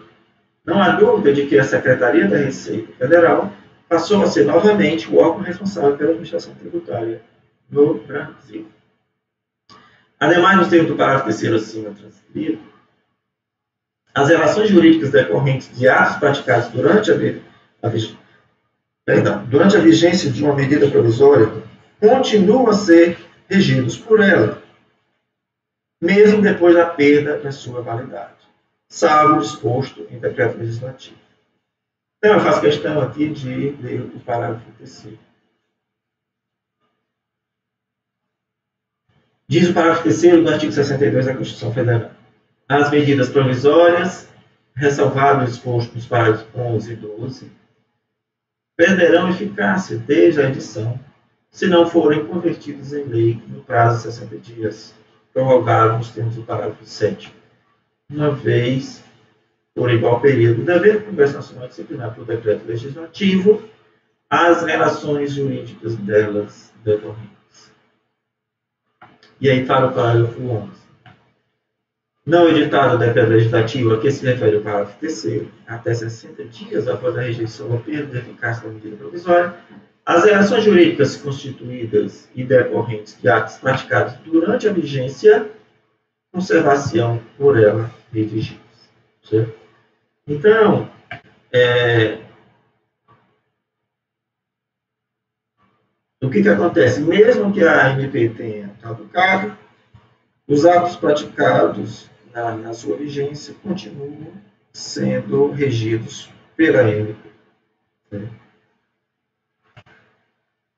não há dúvida de que a Secretaria da Receita Federal passou a ser novamente o órgão responsável pela administração tributária no Brasil. Ademais, nos termos do parágrafo terceiro acima transcrito, as relações jurídicas decorrentes de atos praticados durante a vigência de uma medida provisória continuam a ser regidos por ela, mesmo depois da perda da sua validade, salvo o disposto em decreto legislativo. Então, eu faço questão aqui de ler o parágrafo terceiro. Diz o parágrafo terceiro do artigo 62 da Constituição Federal: as medidas provisórias, ressalvado o disposto nos parágrafos 11 e 12, perderão eficácia desde a edição, se não forem convertidos em lei no prazo de 60 dias, prorrogável nos termos do parágrafo 7, uma vez por igual período, devendo o Congresso Nacional disciplinar por decreto legislativo as relações jurídicas delas decorrentes. E aí para o parágrafo 11. Não editado o decreto legislativo a que se refere o parágrafo terceiro, até 60 dias após a rejeição ou perda de eficácia da medida provisória, as relações jurídicas constituídas e decorrentes de atos praticados durante a vigência conservar-se-ão por ela redigidas. Certo? Então, o que acontece? Mesmo que a ANP tenha caducado, os atos praticados na sua vigência continuam sendo regidos pela ANP.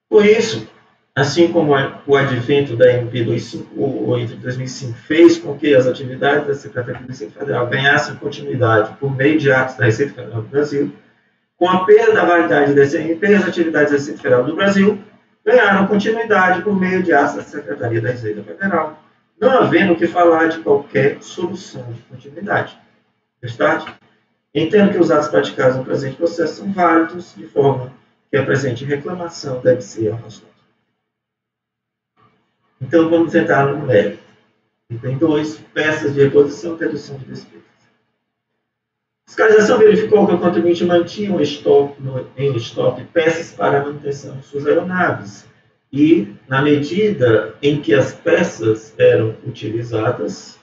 Por isso, assim como o advento da MP 258 de 2005 fez com que as atividades da Secretaria da Receita Federal ganhassem continuidade por meio de atos da Receita Federal do Brasil, com a perda da validade dessa MP, as atividades da Receita Federal do Brasil ganharam continuidade por meio de atos da Secretaria da Receita Federal, não havendo que falar de qualquer solução de continuidade. Restante, entendo que os atos praticados no presente processo são válidos, de forma que a presente reclamação deve ser afastada. Então, vamos entrar no mérito. Item 2, peças de reposição e redução de despesas. A fiscalização verificou que o contribuinte mantinha em estoque peças para a manutenção de suas aeronaves e, na medida em que as peças eram utilizadas,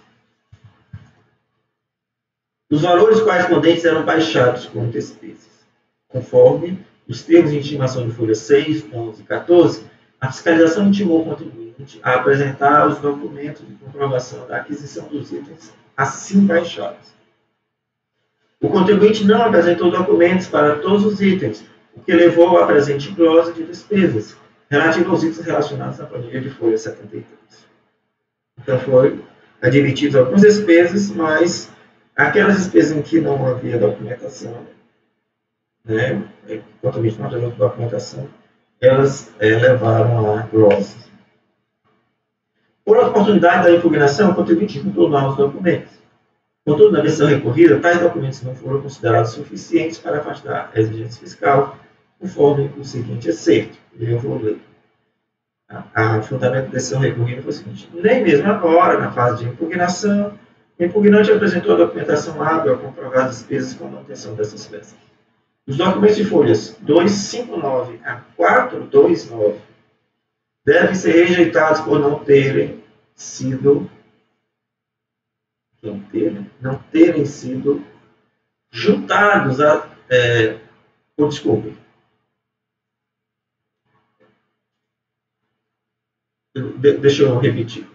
os valores correspondentes eram baixados como despesas. Conforme os termos de intimação de folha 6, 11 e 14, a fiscalização intimou o contribuinte a apresentar os documentos de comprovação da aquisição dos itens assim baixados. O contribuinte não apresentou documentos para todos os itens, o que levou à presente glosa de despesas, relativa aos itens relacionados à planilha de folha 73. Então, foi admitidos algumas despesas, mas aquelas despesas em que não havia documentação, né, totalmente não havia documentação, elas levaram a glosas. Por oportunidade da impugnação, o contribuinte juntou novos documentos. Contudo, na decisão recorrida, tais documentos não foram considerados suficientes para afastar a exigência fiscal, conforme o seguinte excerto. Eu vou ler. O fundamento da decisão recorrida foi o seguinte: nem mesmo agora, na fase de impugnação, o impugnante apresentou a documentação hábil a comprovar as despesas com a manutenção dessas peças. Os documentos de folhas 259 a 429 devem ser rejeitados por não terem sido juntados a... desculpe. Deixa eu repetir.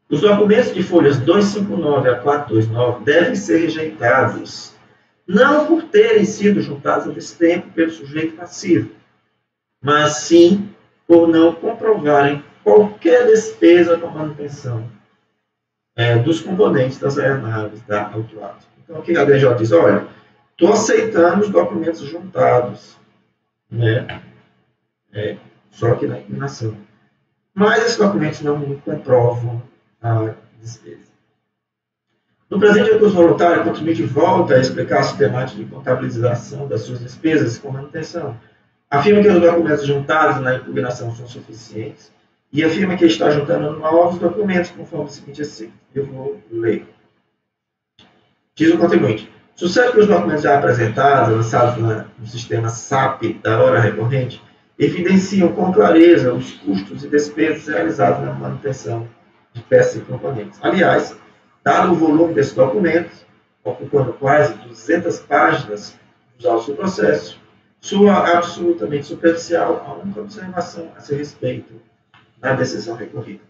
Os documentos de folhas 259 a 429 devem ser rejeitados, não por terem sido juntados a destempo pelo sujeito passivo, mas sim por não comprovarem qualquer despesa com manutenção dos componentes das aeronaves da autuado. Então, aqui a DJ diz, olha, estou aceitando os documentos juntados, né, só que na impugnação. Mas esses documentos não comprovam a despesa. No presente recurso voluntário, o contribuinte volta a explicar a sistemática de contabilização das suas despesas com manutenção. Afirma que os documentos juntados na impugnação são suficientes e afirma que está juntando novos documentos conforme o seguinte assim. Eu vou ler. Diz o contribuinte: sucede que os documentos já apresentados, lançados no sistema SAP da hora recorrente, evidenciam com clareza os custos e despesas realizados na manutenção de peças e componentes. Aliás, dado o volume desses documentos, ocupando quase 200 páginas dos autos do processo, soa absolutamente superficial a única observação a seu respeito na decisão recorrida.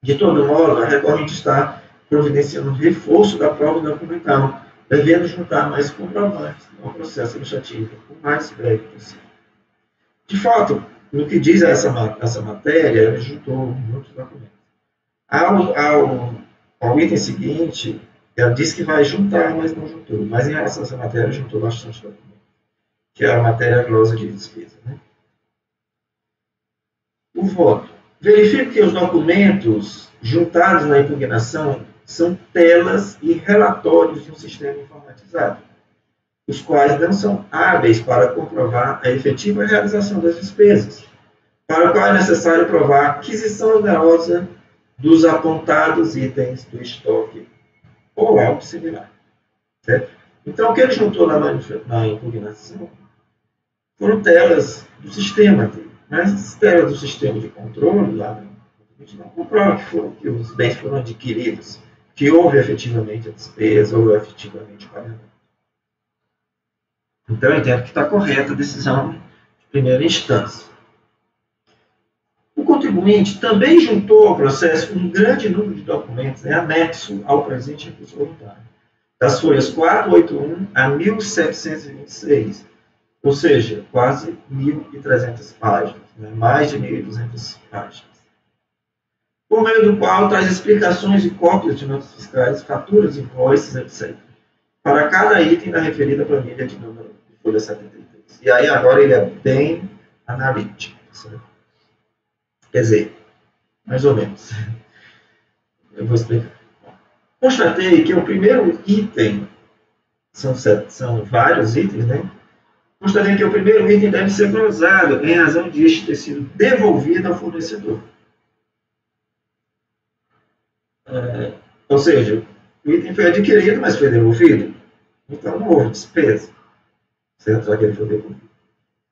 De todo modo, a recorrente está providenciando um reforço da prova documental, devendo juntar mais comprovantes ao processo administrativo o mais breve possível. De fato, no que diz essa matéria, ele juntou muitos documentos. Ao item seguinte, ela diz que vai juntar, mas não juntou. Mas em relação a essa matéria, juntou bastante documentos, que é a matéria glosa de despesa. Né? O voto. Verifico que os documentos juntados na impugnação são telas e relatórios de um sistema informatizado, os quais não são hábeis para comprovar a efetiva realização das despesas, para o qual é necessário provar a aquisição onerosa dos apontados itens do estoque ou algo similar. Certo? Então, o que ele juntou na impugnação foram telas do sistema, mas as telas do sistema de controle, lá, a gente não comprova que os bens foram adquiridos, que houve efetivamente a despesa ou efetivamente o pagamento. Então, eu entendo que está correta a decisão de primeira instância. O contribuinte também juntou ao processo um grande número de documentos anexo ao presente recurso voluntário, das folhas 481 a 1726, ou seja, quase 1.300 páginas, né? Mais de 1.200 páginas, por meio do qual traz explicações e cópias de notas fiscais, faturas, invoices, etc., para cada item da referida planilha de número de folha 73. E aí agora ele é bem analítico. Certo? Quer dizer, mais ou menos. Eu vou explicar. Constatei que o primeiro item, são vários itens, né? Constatei que o primeiro item deve ser glosado em razão de este ter sido devolvido ao fornecedor. Ou seja, o item foi adquirido, mas foi devolvido. Então não houve despesa, certo? Já que ele foi devolvido.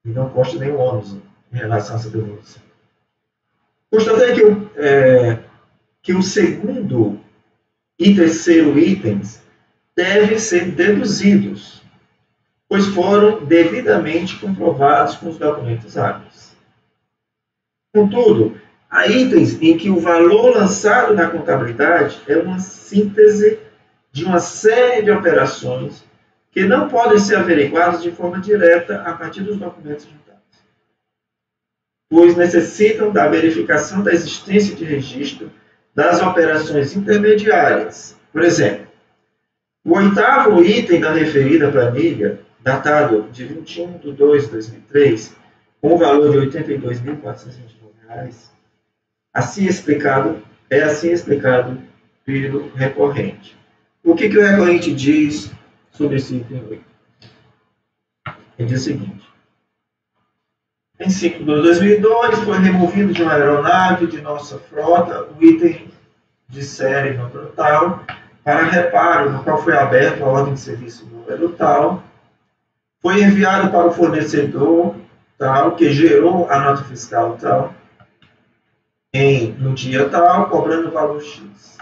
E não consta nenhum ônus em relação a essa devolução. Constatei que o segundo e terceiro itens devem ser deduzidos, pois foram devidamente comprovados com os documentos hábeis. Contudo, há itens em que o valor lançado na contabilidade é uma síntese de uma série de operações que não podem ser averiguadas de forma direta a partir dos documentos juntados, pois necessitam da verificação da existência de registro das operações intermediárias. Por exemplo, o 8º item da referida planilha, datado de 21/2/2003, com o valor de R$ 82.429, assim explicado pelo recorrente. O que o recorrente diz sobre esse item 8? Ele diz o seguinte: em 5/2/2002, foi removido de uma aeronave de nossa frota o item de série número tal, para reparo, no qual foi aberta a ordem de serviço número tal, foi enviado para o fornecedor tal, que gerou a nota fiscal tal, no dia tal, cobrando o valor X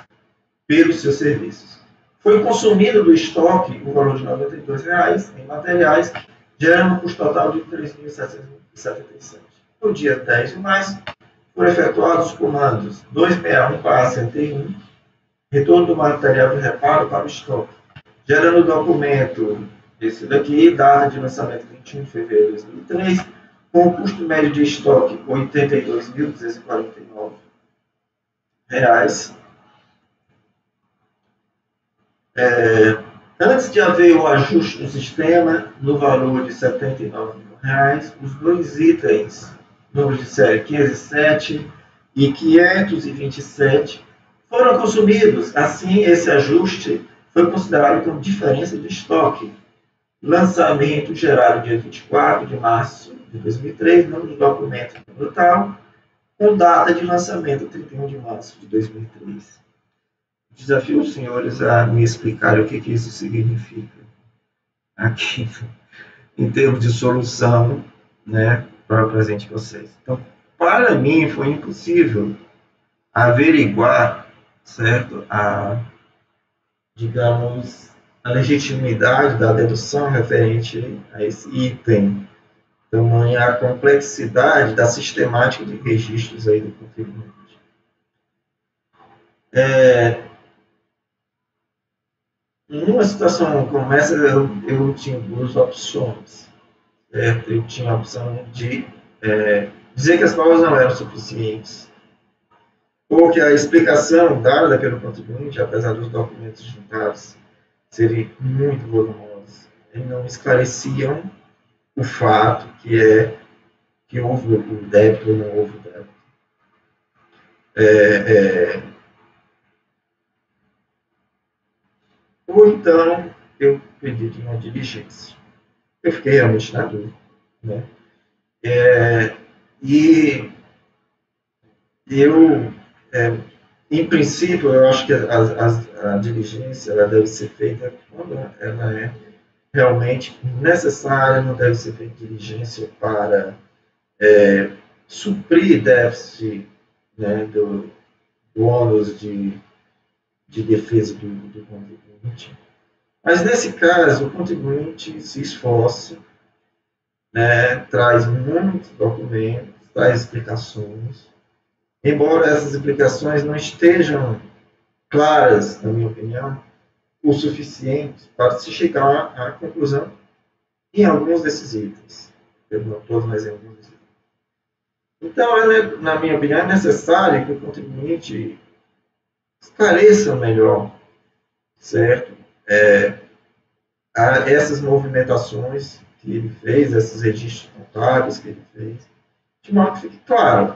pelos seus serviços. Foi consumido do estoque o valor de R$ 92 em materiais, gerando um custo total de R$ 3.777. No dia 10 de março, foram efetuados os comandos 261/101, retorno do material de reparo para o estoque, gerando o documento, esse daqui, data de lançamento 21 de fevereiro de 2003, com o custo médio de estoque R$ 82.249. Antes de haver o ajuste do sistema, no valor de R$ 79 mil, os dois itens, números de série 507 e 527, foram consumidos. Assim, esse ajuste foi considerado como diferença de estoque. Lançamento gerado dia 24 de março de 2003, no documento total, com data de lançamento 31 de março de 2003. Desafio os senhores a me explicar o que isso significa aqui, em termos de solução, né, para o presente de vocês. Então, para mim, foi impossível averiguar, certo, digamos, a legitimidade da dedução referente a esse item, tamanha a complexidade da sistemática de registros aí do contribuinte. Numa situação como essa, eu tinha duas opções. Certo? Eu tinha a opção de dizer que as provas não eram suficientes, ou que a explicação dada pelo contribuinte, apesar dos documentos juntados serem muito volumosos, não esclareciam o fato que houve o débito ou não houve o débito. Ou então, eu pedi de uma diligência. Eu fiquei realmente na dúvida. Né? E eu, em princípio, eu acho que a diligência ela deve ser feita quando ela é realmente necessária, não deve ser feita diligência para suprir déficit, né, do ônus de defesa do contribuinte. Mas, nesse caso, o contribuinte se esforça, né, traz muitos documentos, traz explicações, embora essas explicações não estejam claras, na minha opinião, o suficiente para se chegar à conclusão em alguns desses itens. Não todos, mas em alguns desses itens. Então, na minha opinião, é necessário que o contribuinte esclareça melhor, certo? Essas movimentações que ele fez, esses registros contábeis que ele fez, de modo que fique claro,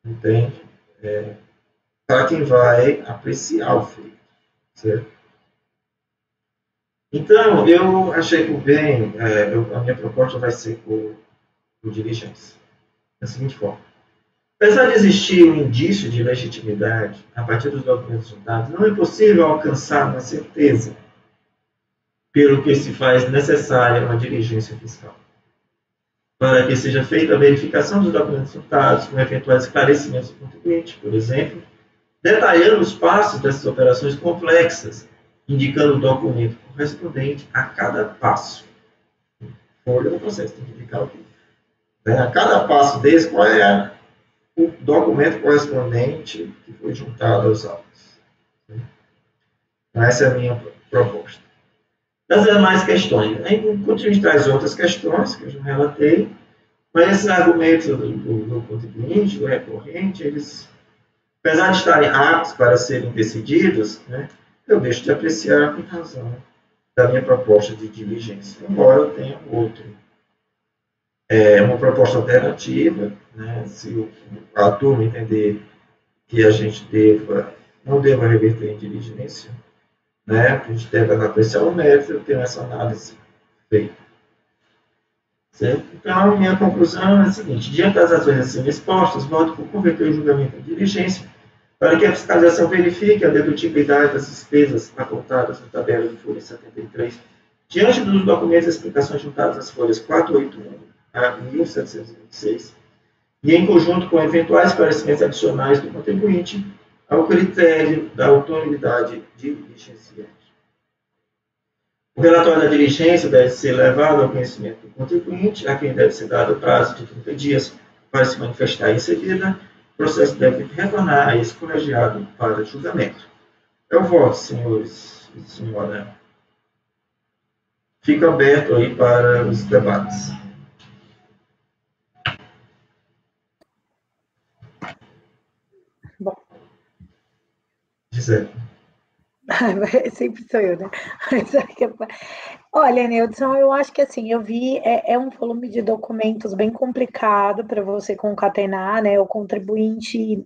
entende? Para quem vai apreciar o feito, certo? Então, eu achei por bem, a minha proposta vai ser por diligência, da seguinte forma. Apesar de existir um indício de legitimidade a partir dos documentos juntados, não é possível alcançar uma certeza, pelo que se faz necessária uma diligência fiscal, para que seja feita a verificação dos documentos juntados com eventuais esclarecimentos do contribuinte, por exemplo, detalhando os passos dessas operações complexas, indicando o documento correspondente a cada passo. Folha do processo, tem que indicar o quê? A cada passo desse, qual é o documento correspondente que foi juntado aos autos. Então, essa é a minha proposta. Das demais questões, aí continuamos traz outras questões que eu já relatei, mas esses argumentos do contribuinte, do recorrente, eles apesar de estarem aptos para serem decididos, né, eu deixo de apreciar em razão da minha proposta de diligência, embora eu tenha outro. Uma proposta alternativa, né, se a turma entender que a gente não deva reverter em diligência, né, a gente deve apreciar o mérito, eu tenho essa análise feita. Certo? Então, minha conclusão é a seguinte: diante das razões assim expostas, voto por converter o julgamento em diligência, para que a fiscalização verifique a dedutibilidade das despesas apontadas na tabela de folha 73, diante dos documentos e explicações juntadas às folhas 481 a 1726, e em conjunto com eventuais esclarecimentos adicionais do contribuinte ao critério da autoridade diligenciante. O relatório da diligência deve ser levado ao conhecimento do contribuinte, a quem deve ser dado o prazo de 30 dias para se manifestar em seguida. O processo deve retornar a esse colegiado para julgamento. Eu voto, senhores e senhora. Fica aberto aí para os debates. Bom. Gisele. Sempre sou eu, né? Olha, Nilson, eu acho que assim, eu vi, é um volume de documentos bem complicado para você concatenar, né? O contribuinte,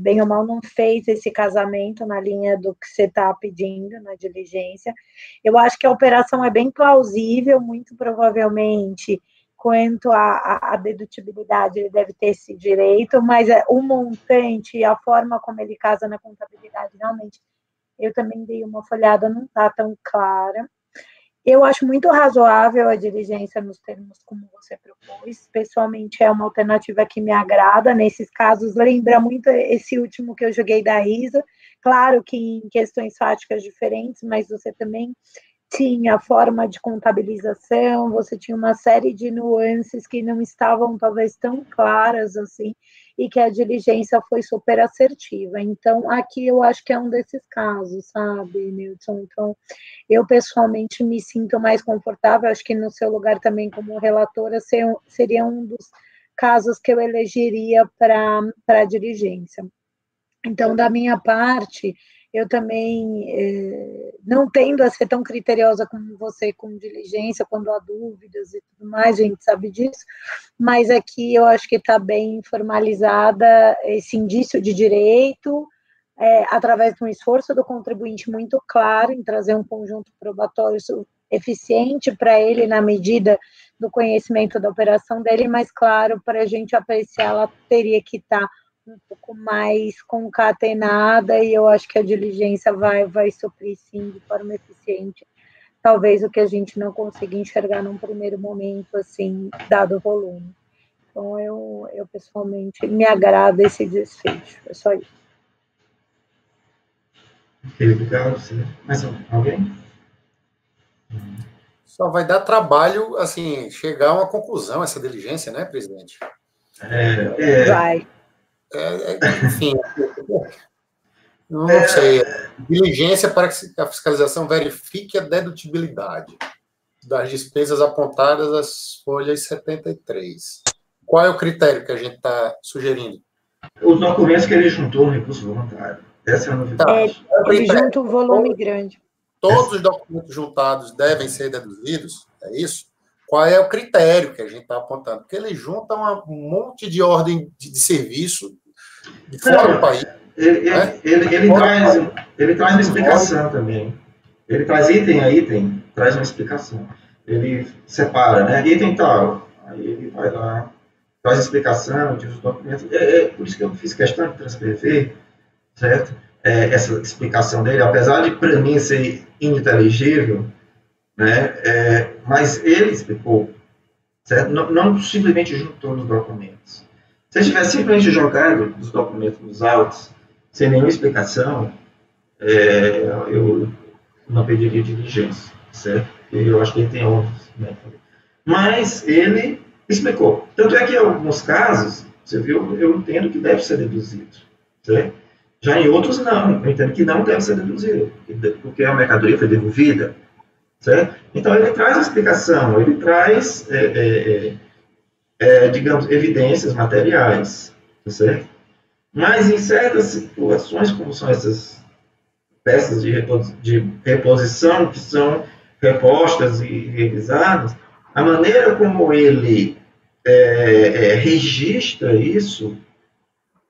bem ou mal, não fez esse casamento na linha do que você está pedindo na diligência. Eu acho que a operação é bem plausível, muito provavelmente, quanto à dedutibilidade, ele deve ter esse direito, mas o montante e a forma como ele casa na contabilidade, realmente, eu também dei uma folhada, não está tão clara. Eu acho muito razoável a diligência nos termos como você propôs. Pessoalmente, é uma alternativa que me agrada. Nesses casos, lembra muito esse último que eu joguei da Isa. Claro que em questões fáticas diferentes, mas você também tinha forma de contabilização, você tinha uma série de nuances que não estavam talvez tão claras assim, e que a diligência foi super assertiva. Então, aqui eu acho que é um desses casos, sabe, Nilson? Então, eu pessoalmente me sinto mais confortável, acho que no seu lugar também como relatora seria um dos casos que eu elegeria para a diligência. Então, da minha parte, eu também não tendo a ser tão criteriosa como você com diligência, quando há dúvidas e tudo mais, a gente sabe disso, mas aqui eu acho que está bem formalizada esse indício de direito, através de um esforço do contribuinte muito claro em trazer um conjunto probatório eficiente para ele na medida do conhecimento da operação dele, mas claro, para a gente apreciar, ela teria que estar um pouco mais concatenada, e eu acho que a diligência vai suprir, sim, de forma eficiente, talvez o que a gente não consiga enxergar num primeiro momento, assim, dado o volume. Então, eu pessoalmente, me agrada esse desfecho, é só isso. Ok, obrigado. Mais alguém? Só vai dar trabalho, assim, chegar a uma conclusão essa diligência, né, presidente? Vai. Enfim, não sei. Diligência para que a fiscalização verifique a dedutibilidade das despesas apontadas às folhas 73. Qual é o critério que a gente está sugerindo? Os documentos que ele juntou no recurso voluntário. Essa é a novidade. Ele junta um volume grande. Todos os documentos juntados devem ser deduzidos? É isso? Qual é o critério que a gente está apontando? Porque ele junta um monte de ordem de serviço de fora do país. Ele traz uma explicação também. Ele traz item a item, traz uma explicação. Ele separa, né? Item tal. Aí ele vai lá, traz a explicação, diz os documentos. Por isso que eu fiz questão de transcrever, certo? Essa explicação dele, apesar de, para mim, ser ininteligível, né? Mas ele explicou, certo? Não simplesmente juntou os documentos. Se ele tivesse simplesmente jogado os documentos nos autos, sem nenhuma explicação, eu não pediria diligência, certo? Eu acho que ele tem outros métodos. Mas ele explicou. Tanto é que, em alguns casos, você viu, eu entendo que deve ser deduzido, certo? Já em outros, não. Eu entendo que não deve ser deduzido, porque a mercadoria foi devolvida, certo? Então, ele traz a explicação, ele traz, digamos, evidências materiais, certo? Mas em certas situações, como são essas peças de reposição que são repostas e revisadas, a maneira como ele registra isso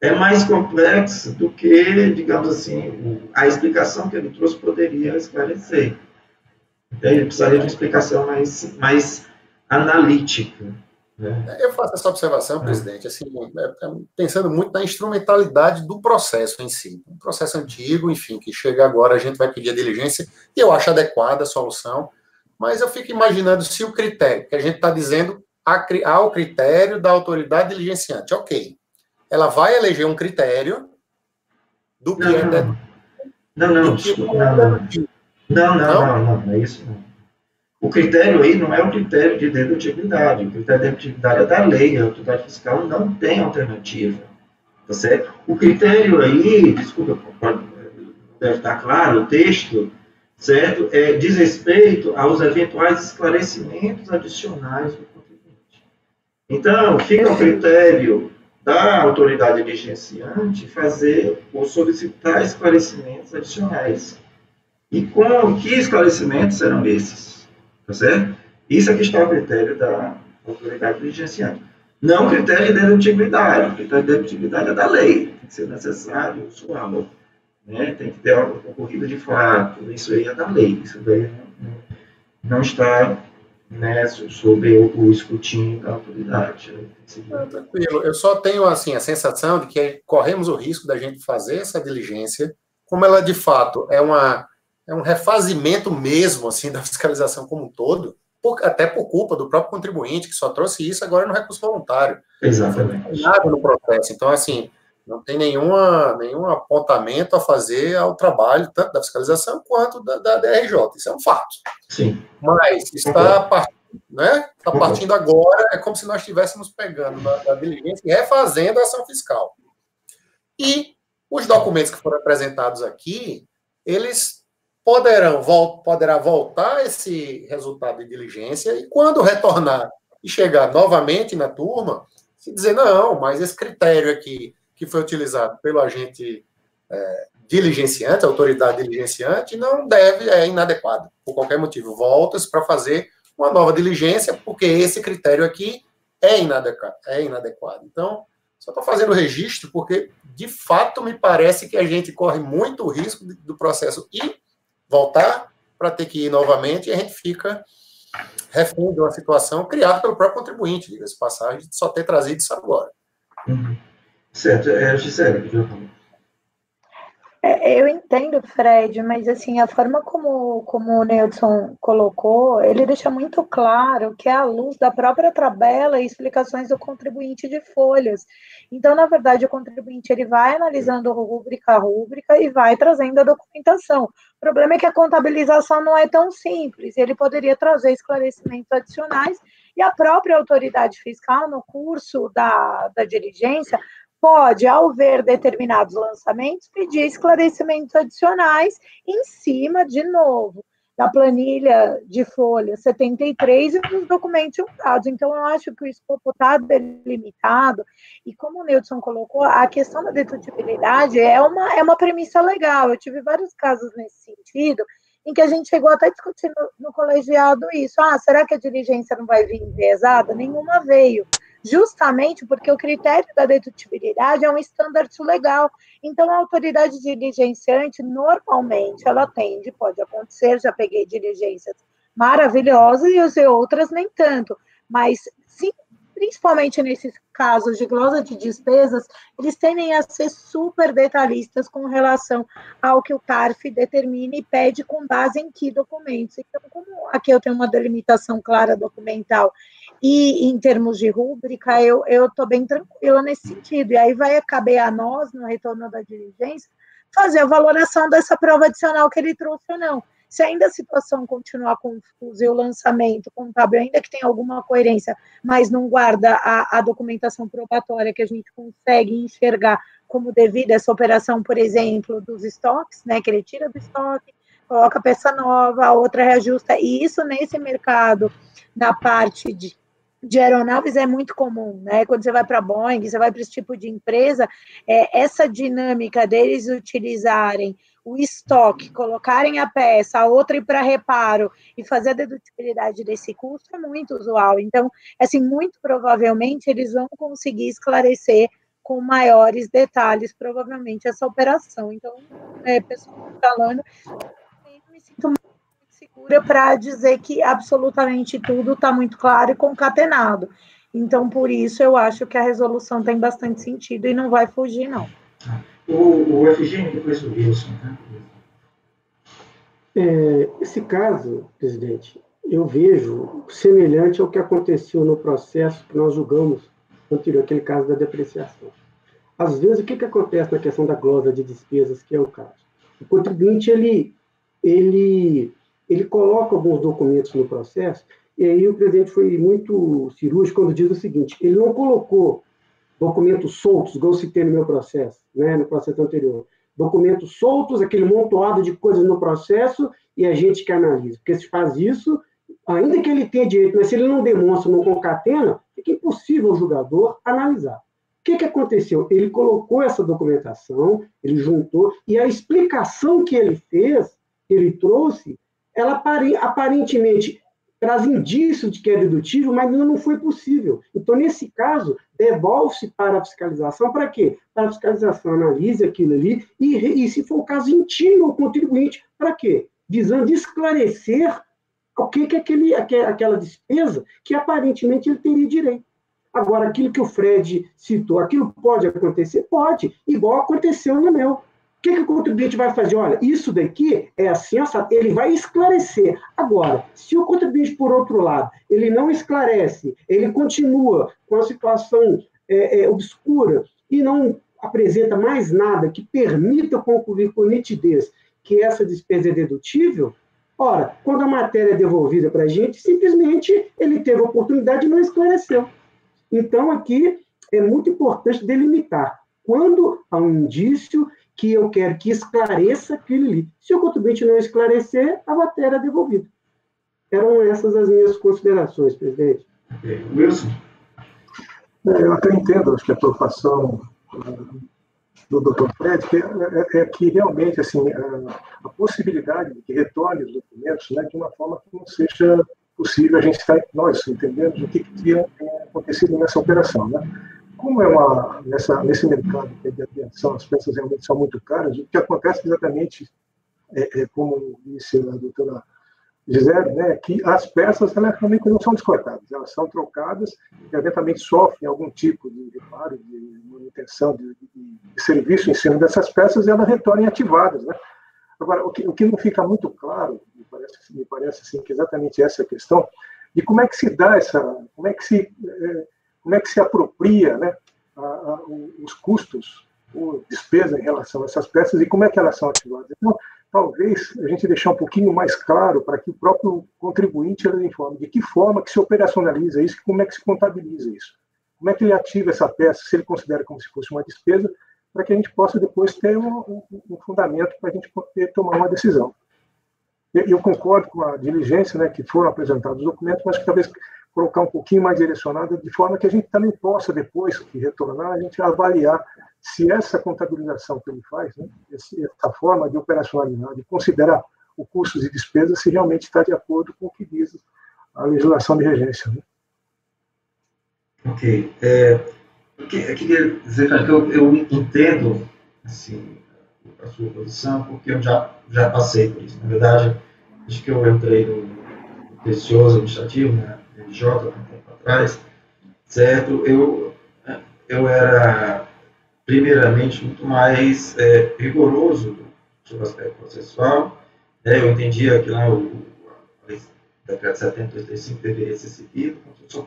é mais complexa do que, digamos assim, a explicação que ele trouxe poderia esclarecer. Então, ele precisaria de uma explicação mais analítica. Né? Eu faço essa observação, presidente, assim, pensando muito na instrumentalidade do processo em si. Um processo antigo, enfim, que chega agora, a gente vai pedir a diligência, e eu acho adequada a solução, mas eu fico imaginando se o critério, que a gente está dizendo, ao critério da autoridade diligenciante, ok, ela vai eleger um critério do que Não, é isso não. O critério aí não é o critério de dedutibilidade. O critério de dedutibilidade é da lei. A autoridade fiscal não tem alternativa. Tá certo? O critério aí, desculpa, deve estar claro o texto, certo? Diz respeito aos eventuais esclarecimentos adicionais do contribuinte. Então, fica o critério da autoridade diligenciante fazer ou solicitar esclarecimentos adicionais. E com que esclarecimentos serão esses? Tá certo? Isso aqui está o critério da autoridade diligenciante. Não o critério de dedutibilidade. O critério de dedutibilidade é da lei. Tem que ser necessário, usual. Né? Tem que ter uma ocorrida de fato. Isso aí é da lei. Isso daí não está, né, sob o escrutínio da autoridade. Tranquilo. Eu só tenho assim, a sensação de que corremos o risco da gente fazer essa diligência, como ela de fato é um refazimento mesmo assim, da fiscalização como um todo, até por culpa do próprio contribuinte, que só trouxe isso agora no recurso voluntário. Exatamente. Não tem nada no processo. Então, assim, não tem nenhum apontamento a fazer ao trabalho, tanto da fiscalização quanto da DRJ. Isso é um fato. Sim. Mas está partindo agora, é como se nós estivéssemos pegando da diligência e refazendo a ação fiscal. E os documentos que foram apresentados aqui, eles poderá voltar esse resultado de diligência e quando retornar e chegar novamente na turma, se dizer, não, mas esse critério aqui que foi utilizado pelo agente diligenciante, autoridade diligenciante, não deve, é inadequado, por qualquer motivo. Volta-se para fazer uma nova diligência, porque esse critério aqui é inadequado. Então, só estou fazendo o registro, porque, de fato, me parece que a gente corre muito o risco do processo ir, voltar, para ter que ir novamente, e a gente fica refém de uma situação criada pelo próprio contribuinte, diga-se de passagem, de só ter trazido isso agora. Certo, Gisele, eu entendo, Fred, mas assim, a forma como o Neilson colocou, ele deixa muito claro que é à luz da própria tabela e explicações do contribuinte de folhas. Então, na verdade, o contribuinte ele vai analisando rúbrica a rúbrica e vai trazendo a documentação. O problema é que a contabilização não é tão simples, ele poderia trazer esclarecimentos adicionais e a própria autoridade fiscal, no curso da diligência, pode, ao ver determinados lançamentos, pedir esclarecimentos adicionais em cima, de novo, da planilha de folha 73 e dos documentos juntados. Então, eu acho que o escopo está delimitado, e como o Neilson colocou, a questão da dedutibilidade é uma premissa legal. Eu tive vários casos nesse sentido, em que a gente chegou até a discutir no colegiado isso. Será que a diligência não vai vir enviesada? Nenhuma veio. Justamente porque o critério da dedutibilidade é um standard legal. Então, a autoridade diligenciante, normalmente, ela tende, pode acontecer, já peguei diligências maravilhosas e outras nem tanto, mas sim, principalmente nesses casos de glosa de despesas, eles tendem a ser super detalhistas com relação ao que o CARF determina e pede com base em que documentos. Então, como aqui eu tenho uma delimitação clara documental e em termos de rúbrica, eu estou bem tranquila nesse sentido. E aí vai caber a nós, no retorno da diligência, fazer a valoração dessa prova adicional que ele trouxe ou não. Se ainda a situação continuar confusa e o lançamento contábil, ainda que tenha alguma coerência, mas não guarda a documentação probatória que a gente consegue enxergar como devida essa operação, por exemplo, dos estoques, né, que ele tira do estoque, coloca peça nova, a outra reajusta, e isso nesse mercado, na parte de aeronaves é muito comum, né? Quando você vai para a Boeing, você vai para esse tipo de empresa, essa dinâmica deles utilizarem o estoque, colocarem a peça, a outra ir para reparo e fazer a dedutibilidade desse custo é muito usual. Então, assim, muito provavelmente eles vão conseguir esclarecer com maiores detalhes, provavelmente, essa operação. Então, pessoal falando, eu me sinto muito segura para dizer que absolutamente tudo está muito claro e concatenado. Então, por isso, eu acho que a resolução tem bastante sentido e não vai fugir, não. O FG, depois o Wilson, tá? Esse caso, presidente, eu vejo semelhante ao que aconteceu no processo que nós julgamos anterior, aquele caso da depreciação. Às vezes, o que acontece na questão da glosa de despesas, que é o caso? O contribuinte, ele coloca alguns documentos no processo, e aí o presidente foi muito cirúrgico quando diz o seguinte: ele não colocou documentos soltos, igual eu citei no meu processo, né, no processo anterior. Documentos soltos, aquele montoado de coisas no processo, e a gente que analisa. Porque se faz isso, ainda que ele tenha direito, mas se ele não demonstra, não concatena, fica impossível o julgador analisar. O que aconteceu? Ele colocou essa documentação, ele juntou, e a explicação que ele fez, que ele trouxe, ela aparentemente traz indício de que é dedutível, mas ainda não foi possível. Então, nesse caso, devolve-se para a fiscalização. Para quê? Para a fiscalização analise aquilo ali e se for o caso, intime o contribuinte. Para quê? Visando esclarecer o que é aquela despesa que aparentemente ele teria direito. Agora, aquilo que o Fred citou, aquilo pode acontecer? Pode, igual aconteceu no meu. O que o contribuinte vai fazer? Olha, isso daqui é assim, ele vai esclarecer. Agora, se o contribuinte, por outro lado, ele não esclarece, ele continua com a situação obscura e não apresenta mais nada que permita concluir com nitidez que essa despesa é dedutível, ora, quando a matéria é devolvida para a gente, simplesmente ele teve a oportunidade e não esclareceu. Então, aqui é muito importante delimitar quando há um indício que eu quero que esclareça aquilo ali. Se o contribuinte não esclarecer, a matéria é devolvida. Eram essas as minhas considerações, presidente. Wilson? Eu até entendo, acho que a preocupação do Dr. Fred é que realmente assim, a possibilidade de que retorne os documentos, né, de uma forma que não seja possível a gente estar, nós entendemos o que tinha acontecido nessa operação, né? Como nesse mercado de aviação, as peças realmente são muito caras, o que acontece exatamente, como disse a doutora Gisele, né, que as peças elas realmente não são descartadas, elas são trocadas e eventualmente sofrem algum tipo de reparo, de manutenção, de serviço em cima dessas peças e elas retornem ativadas, né? Agora, o que não fica muito claro, me parece assim, que exatamente essa é a questão, de como é que se dá como é que se apropria, né, os custos ou despesa em relação a essas peças e como é que elas são ativadas. Então, talvez a gente deixar um pouquinho mais claro para que o próprio contribuinte ele informe de que forma que se operacionaliza isso e como é que se contabiliza isso. Como é que ele ativa essa peça, se ele considera como se fosse uma despesa, para que a gente possa depois ter um fundamento para a gente poder tomar uma decisão. Eu concordo com a diligência, né, que foram apresentados os documentos, mas que talvez colocar um pouquinho mais direcionado, de forma que a gente também possa, depois que retornar, a gente avaliar se essa contabilização que ele faz, né, essa forma de operacionalidade, de considerar o custo e despesas, se realmente está de acordo com o que diz a legislação de regência. Né? Ok. Eu queria dizer que eu entendo assim, a sua posição, porque eu já passei por isso. Na verdade, acho que eu entrei no precioso administrativo, né, RJ, há um tempo atrás, certo? Eu era, primeiramente, muito mais rigoroso sobre o aspecto processual. Eu entendia que lá o decreto 70/85 deveria ser seguido, só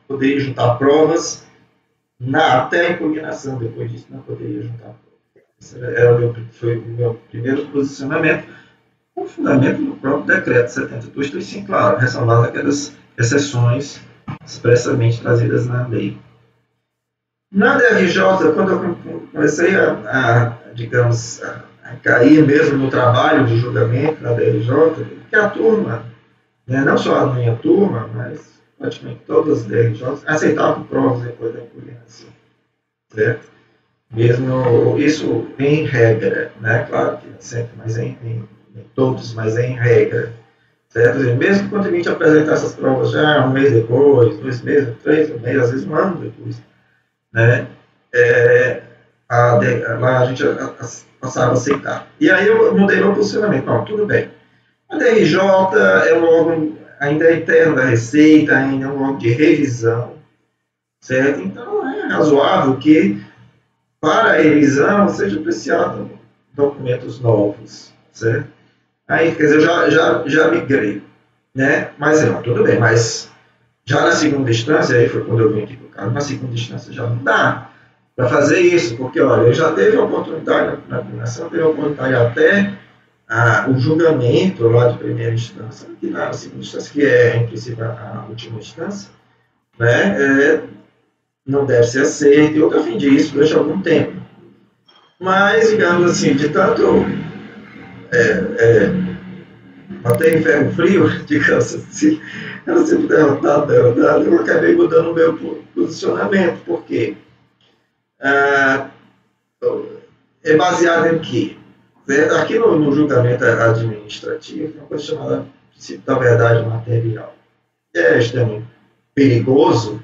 poderia juntar provas até a impugnação, depois disso não poderia juntar provas. Foi o meu primeiro posicionamento, com fundamento no próprio decreto 72/85, claro, ressalvado aquelas exceções expressamente trazidas na lei. Na DRJ, quando eu comecei digamos, a cair mesmo no trabalho de julgamento na DRJ, que a turma, né, não só a minha turma, mas praticamente todas as DRJs aceitavam provas depois da impugnação, certo? Mesmo isso em regra, né? Claro que sempre, mas em todos, mas em regra, certo? Mesmo que o contribuinte apresentar essas provas já um mês depois, 2 meses, 3 meses, às vezes um ano depois, né? Lá a gente passava a aceitar. E aí eu mudei meu posicionamento. Não, tudo bem. A DRJ é um órgão ainda interno da Receita, ainda é um órgão de revisão, certo? Então é razoável que para a revisão seja apreciado documentos novos, certo? Aí, quer dizer, eu já migrei, né? Mas não, tudo bem, mas já na segunda instância, aí foi quando eu vim aqui para o caso, na segunda instância já não dá para fazer isso, porque, olha, eu já teve a oportunidade na impugnação, teve a oportunidade até o julgamento lá de primeira instância, que na segunda instância, que é, em princípio, a última instância, né? Não deve ser aceito, eu defendi isso durante algum tempo. Mas, digamos assim, de tanto bater em ferro frio, digamos assim, ela sempre derrotada, eu acabei mudando o meu posicionamento, porque é baseado em quê? Aqui no julgamento administrativo, tem uma coisa chamada princípio da verdade material. É extremamente perigoso,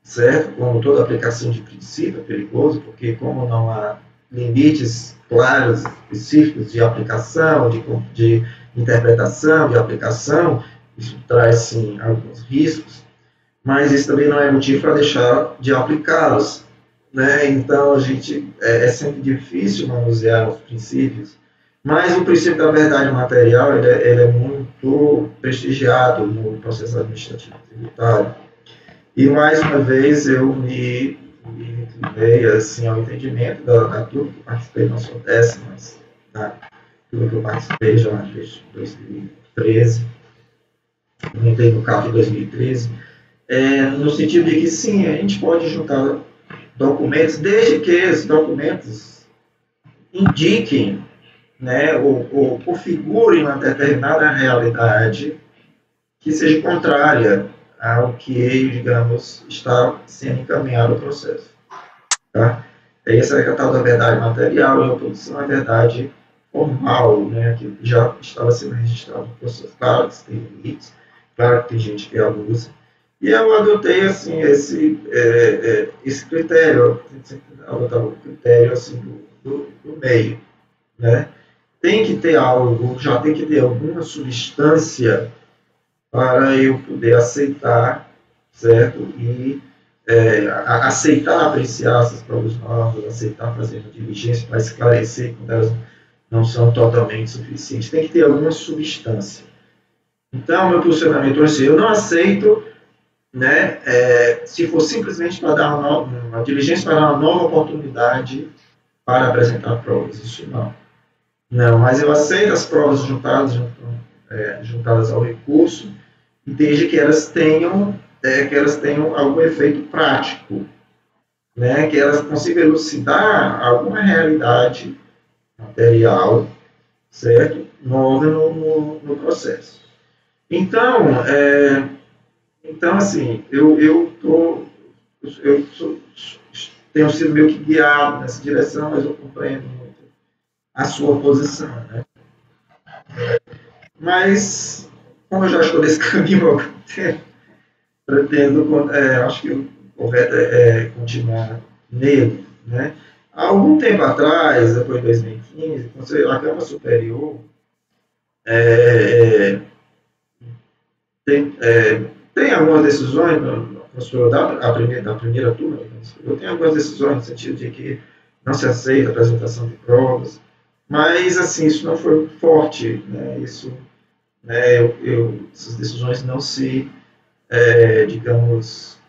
certo? Como toda aplicação de princípio é perigoso, porque como não há limites claros, específicos de aplicação, de interpretação, de aplicação, isso traz, sim, alguns riscos, mas isso também não é motivo para deixar de aplicá-los, né? Então, a gente, é sempre difícil manusear os princípios, mas o princípio da verdade material, ele é muito prestigiado no processo administrativo tributário. E, mais uma vez, eu me inclinei assim, ao entendimento da turma que eu participei, não sou dessa, mas da turma que eu participei já desde 2013, eu entrei no CAP em 2013, no sentido de que, sim, a gente pode juntar documentos, desde que esses documentos indiquem, né, ou configurem uma determinada realidade que seja contrária ao que, digamos, está sendo encaminhado o processo. Tá? Essa é a tal da verdade material e a oposição à verdade formal, né, que já estava sendo registrado no processo. Claro que tem limites, claro que tem gente que abusa. E eu adotei, assim, esse critério, eu adotava o critério, assim, do meio, né? Tem que ter algo, já tem que ter alguma substância para eu poder aceitar, certo? E aceitar apreciar essas provas novas, aceitar fazer uma diligência para esclarecer quando elas não são totalmente suficientes. Tem que ter alguma substância. Então, meu posicionamento é assim, eu não aceito, né, se for simplesmente para dar uma diligência, para dar uma nova oportunidade para apresentar provas. Isso não. Não, mas eu aceito as provas juntadas ao recurso, desde que elas tenham algum efeito prático, né? Que elas consigam elucidar alguma realidade material, certo? Nova no processo. Então, assim, eu tenho sido meio que guiado nessa direção, mas eu compreendo muito a sua posição, né? Mas, como eu já estou nesse caminho há algum tempo, pretendo, acho que o correto é continuar nele, né? Há algum tempo atrás, depois de 2015, a Câmara Superior tem algumas decisões, da primeira turma, eu tenho algumas decisões no sentido de que não se aceita a apresentação de provas, mas, assim, isso não foi forte, né? Isso, né, essas decisões não se, digamos,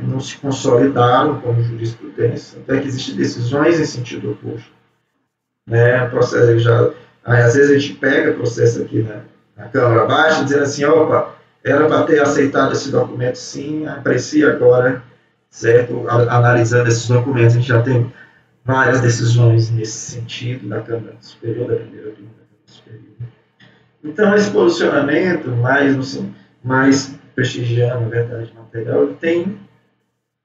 não se consolidaram como jurisprudência, até que existem decisões em sentido oposto. Né? Processo às vezes a gente pega processo aqui na Câmara Baixa, dizendo assim, opa, era para ter aceitado esse documento sim, aprecia agora, certo? Analisando esses documentos, a gente já tem várias decisões nesse sentido da Câmara Superior, da primeira turma da Câmara Superior. Então, esse posicionamento mais prestigiando a verdade material, ele tem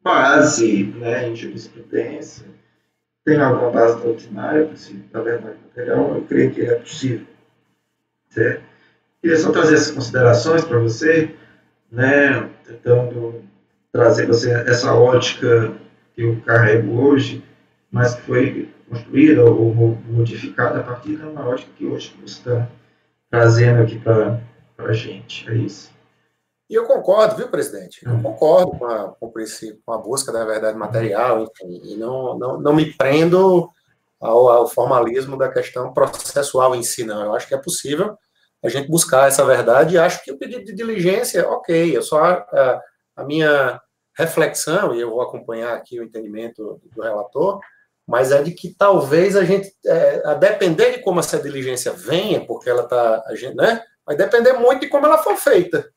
base, né, em jurisprudência, tem alguma base doutrinária da verdade material, eu creio que é possível. Certo? Queria só trazer essas considerações para você, né, tentando trazer você essa ótica que eu carrego hoje, mas que foi construída ou modificada a partir de uma ótica que hoje você está trazendo aqui para a gente. É isso. E eu concordo, viu, presidente? Eu concordo com a busca da verdade material, enfim, e não me prendo ao formalismo da questão processual em si, não. Eu acho que é possível a gente buscar essa verdade, e acho que o pedido de diligência, ok, a minha reflexão, e eu vou acompanhar aqui o entendimento do relator, mas é de que talvez a gente, a depender de como essa diligência venha, porque ela está, né, vai depender muito de como ela for feita.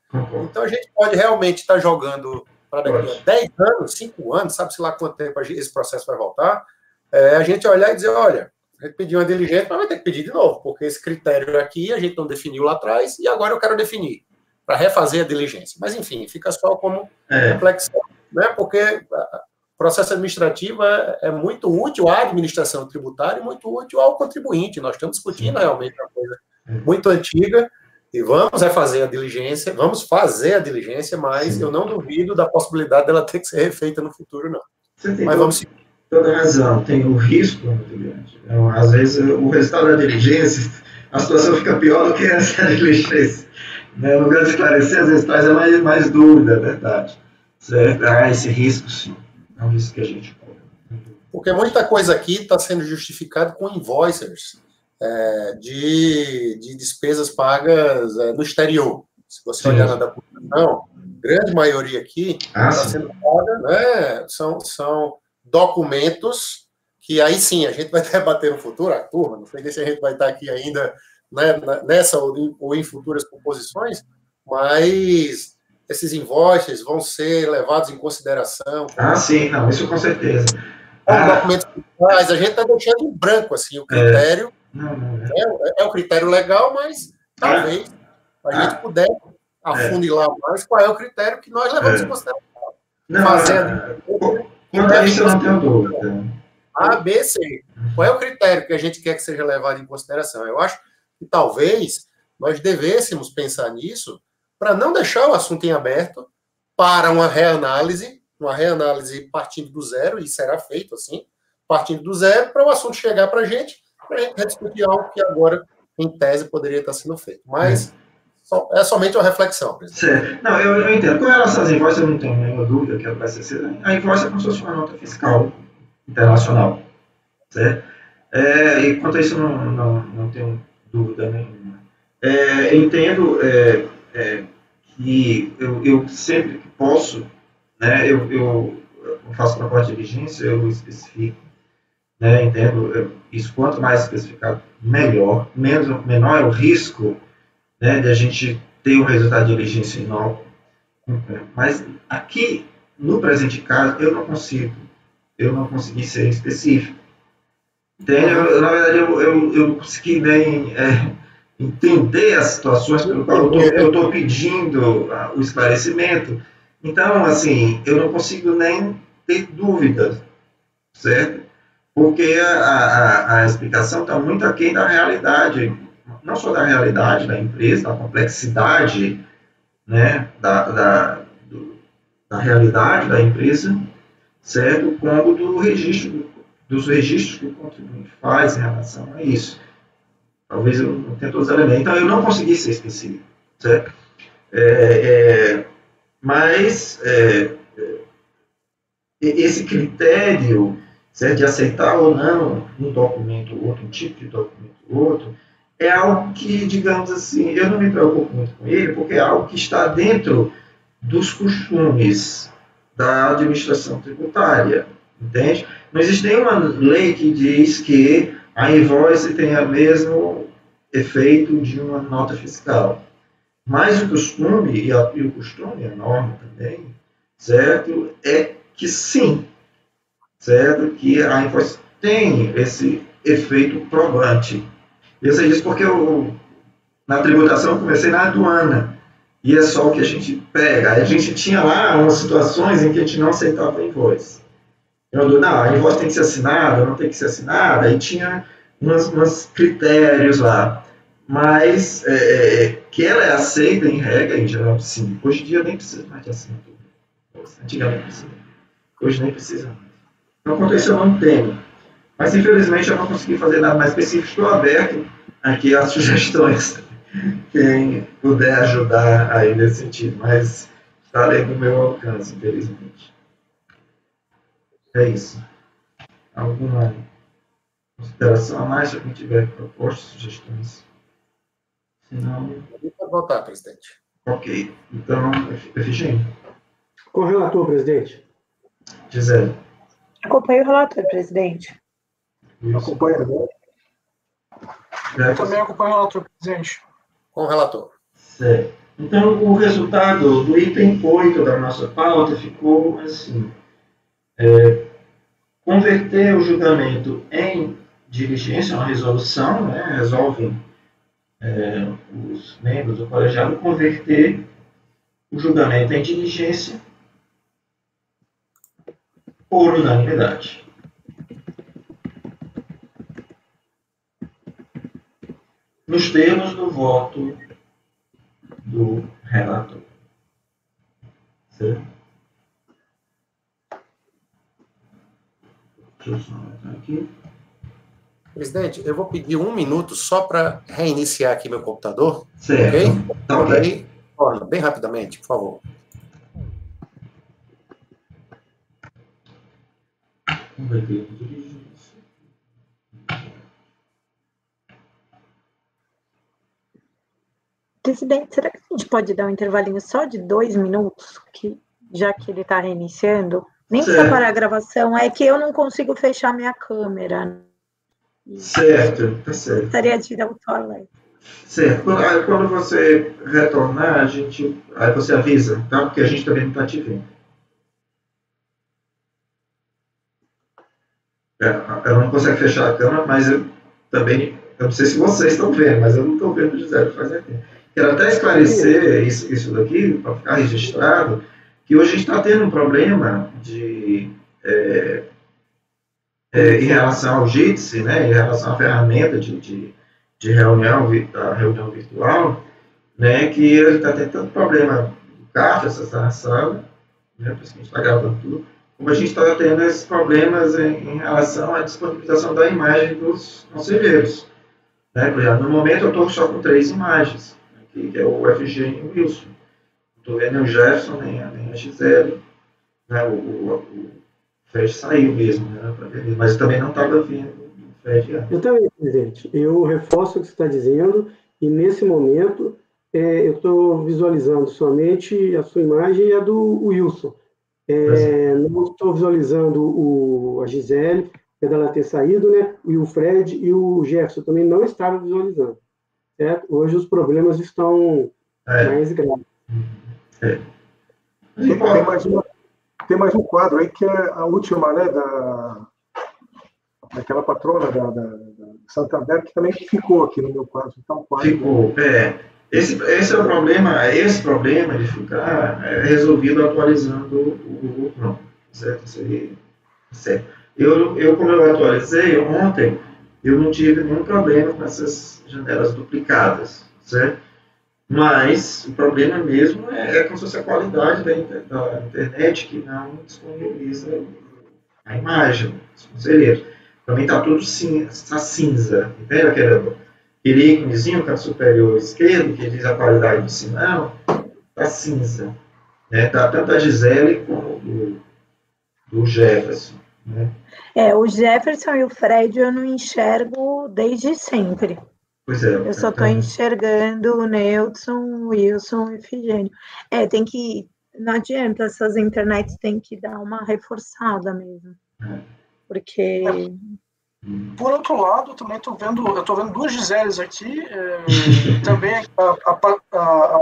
Então a gente pode realmente estar jogando para daqui a 10 anos, 5 anos, sabe-se lá quanto tempo esse processo vai voltar, a gente olhar e dizer, olha, a gente pediu uma diligência, mas vai ter que pedir de novo, porque esse critério aqui a gente não definiu lá atrás, e agora eu quero definir, para refazer a diligência. Mas, enfim, fica só como reflexão, né? Porque o processo administrativo é muito útil à administração tributária e muito útil ao contribuinte. Nós estamos discutindo realmente uma coisa muito antiga, e vamos fazer a diligência, mas eu não duvido da possibilidade dela ter que ser refeita no futuro, não. Mas vamos seguir. Toda razão, tem o risco muito grande. Então, às vezes, o resultado da diligência, a situação fica pior do que essa diligência. No lugar de esclarecer, às vezes traz mais dúvida, é verdade. Certo? Esse risco, sim, é um risco que a gente pode. Porque muita coisa aqui está sendo justificada com invoicers de despesas pagas no exterior. Se você olhar na documentação, grande maioria aqui está sendo paga, né, são documentos que aí sim a gente vai debater no futuro, a turma, não sei se a gente vai estar aqui ainda, né, nessa ou em futuras composições, mas esses invoices vão ser levados em consideração. Sim, não, isso com certeza. Documentos fiscais, a gente está deixando em branco assim, o critério. É o critério legal, mas talvez a gente puder afunilar mais qual é o critério que nós levamos em consideração. Quanto a isso, eu não tenho dúvida. A, B, C. Qual é o critério que a gente quer que seja levado em consideração? Eu acho que talvez nós devêssemos pensar nisso para não deixar o assunto em aberto para uma reanálise partindo do zero, e será feito assim, partindo do zero, para o assunto chegar para a gente rediscutir algo que agora, em tese, poderia estar sendo feito. Mas é somente uma reflexão, presidente. Certo. Não, eu entendo. Com relação às invoices, eu não tenho nenhuma dúvida que vai ser. A invoice é como se fosse uma nota fiscal internacional. Certo? E quanto a isso, não tenho dúvida nenhuma. Entendo que eu sempre que posso, né, eu faço proposta de diligência, eu especifico, né, entendo isso, quanto mais especificado, melhor, menor é o risco, né, de a gente ter um resultado de diligência inócuo. Mas aqui, no presente caso, eu não consegui ser específico. Entende? Na verdade, eu não consegui nem entender as situações pelo qual eu estou pedindo o esclarecimento. Então, assim, eu não consigo nem ter dúvidas, certo? Porque a explicação está muito aquém da realidade, não só da realidade da empresa, da complexidade, né, da realidade da empresa, certo? Como dos registros que o contribuinte faz em relação a isso. Talvez eu não tenha todos os elementos. Então, eu não consegui ser específico, certo? Mas esse critério, certo, de aceitar ou não um documento ou outro, um tipo de documento ou outro, é algo que, digamos assim, eu não me preocupo muito com ele, porque é algo que está dentro dos costumes da administração tributária, entende? Não existe nenhuma lei que diz que a invoice tenha o mesmo efeito de uma nota fiscal. Mas o costume, o costume, a norma também, certo, é que sim, certo, que a invoice tem esse efeito probante. Eu sei disso porque na tributação eu comecei na aduana, e é só o que a gente pega. Aí a gente tinha lá umas situações em que a gente não aceitava a invoice. Não, a invoice tem que ser assinada, não tem que ser assinada, aí tinha uns critérios lá. Mas que ela é aceita em regra, em geral, sim. Hoje em dia nem precisa mais de assinatura. Antigamente precisa. Hoje nem precisa mais. Então, aconteceu há muito tempo. Mas, infelizmente, eu não consegui fazer nada mais específico. Estou aberto aqui às sugestões. Quem puder ajudar aí nesse sentido. Mas está além do meu alcance, infelizmente. É isso. Alguma consideração a mais? Se alguém tiver propostas, sugestões? Se não... Pode voltar, presidente. Ok. Então, Efigênio. Com o relator, presidente. Gisele. Acompanho o relator, presidente. Acompanha, né? Eu também acompanho o relator, presidente. Com o relator. Certo. Então, o resultado do item 8 da nossa pauta ficou assim. Converter o julgamento em diligência, uma resolução, né, resolve os membros do colegiado converter o julgamento em diligência por unanimidade. Nos termos do voto do relator. Certo? Deixa eu só anotar aqui. Presidente, eu vou pedir 1 minuto só para reiniciar aqui meu computador. Certo. Ok? Tá ok. Aí, olha, bem rapidamente, por favor. Presidente, será que a gente pode dar um intervalinho só de 2 minutos, já que ele está reiniciando? Nem precisa parar a gravação, é que eu não consigo fechar minha câmera. Certo, tá certo. Gostaria de ir ao toalete. Certo. Quando você retornar, aí você avisa, tá? Porque a gente também não está te vendo. Ela não consegue fechar a câmera, mas eu não sei se vocês estão vendo, mas eu não estou vendo o Gisele fazer aqui. Quero até esclarecer isso daqui, para ficar registrado, que hoje a gente está tendo um problema em relação ao Jitsi, né, em relação à ferramenta de reunião virtual, né, que a gente está tendo tanto problema do CAF, essa na sala, né, por isso que a gente está gravando tudo, como a gente está tendo esses problemas em relação à disponibilização da imagem dos conselheiros. Né? No momento eu estou só com 3 imagens, aqui, que é o FG e o Wilson. Não estou vendo o Jefferson, nem a Gisele. Né? O Fred saiu mesmo, né? Mas eu também não estava vendo o Fred antes. Eu também, presidente. Eu reforço o que você está dizendo, e nesse momento eu estou visualizando somente a sua imagem e a do Wilson. Não estou visualizando a Gisele, apesar dela ter saído, né? E o Fred e o Jefferson também não estavam visualizando. Certo? Hoje os problemas estão mais graves. Tem mais um quadro aí que é a última, né, daquela patrona da Santander, que também ficou aqui no meu quadro. Então, ficou, Esse é o problema, esse problema de ficar resolvido atualizando o Chrome, certo? Certo. Como eu atualizei ontem, eu não tive nenhum problema com essas janelas duplicadas, certo? Mas o problema mesmo é como se fosse a qualidade da internet que não disponibiliza a imagem dos conselheiros. Também está tudo cinza, entende? Aquele íconezinho, canto superior esquerdo, que diz a qualidade do sinal, está cinza. Tá tanto a Gisele como o Jefferson. Né? O Jefferson e o Fred eu não enxergo desde sempre. Pois é. Eu só estou enxergando o Neilson, o Wilson e o Efigênio. Não adianta, essas internets têm que dar uma reforçada mesmo. Porque... Por outro lado, também estou vendo 2 Giseles aqui, também a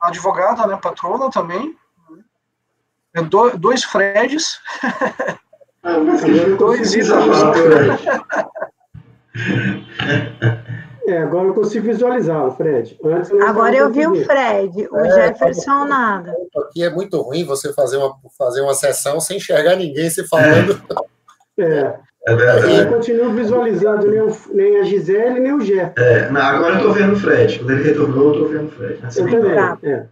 advogada, né, patrona também, 2 Freds, 2 Ítalos. Agora eu consigo visualizá-lo, Fred. Antes eu não Agora eu vi o conseguia. Fred, o Jefferson nada. Aqui é muito ruim você fazer uma sessão sem enxergar ninguém se falando. É verdade. Eu continuo visualizando nem a Gisele, nem o Jefferson. Agora eu estou vendo o Fred. Quando ele retornou, eu estou vendo o Fred. Eu também.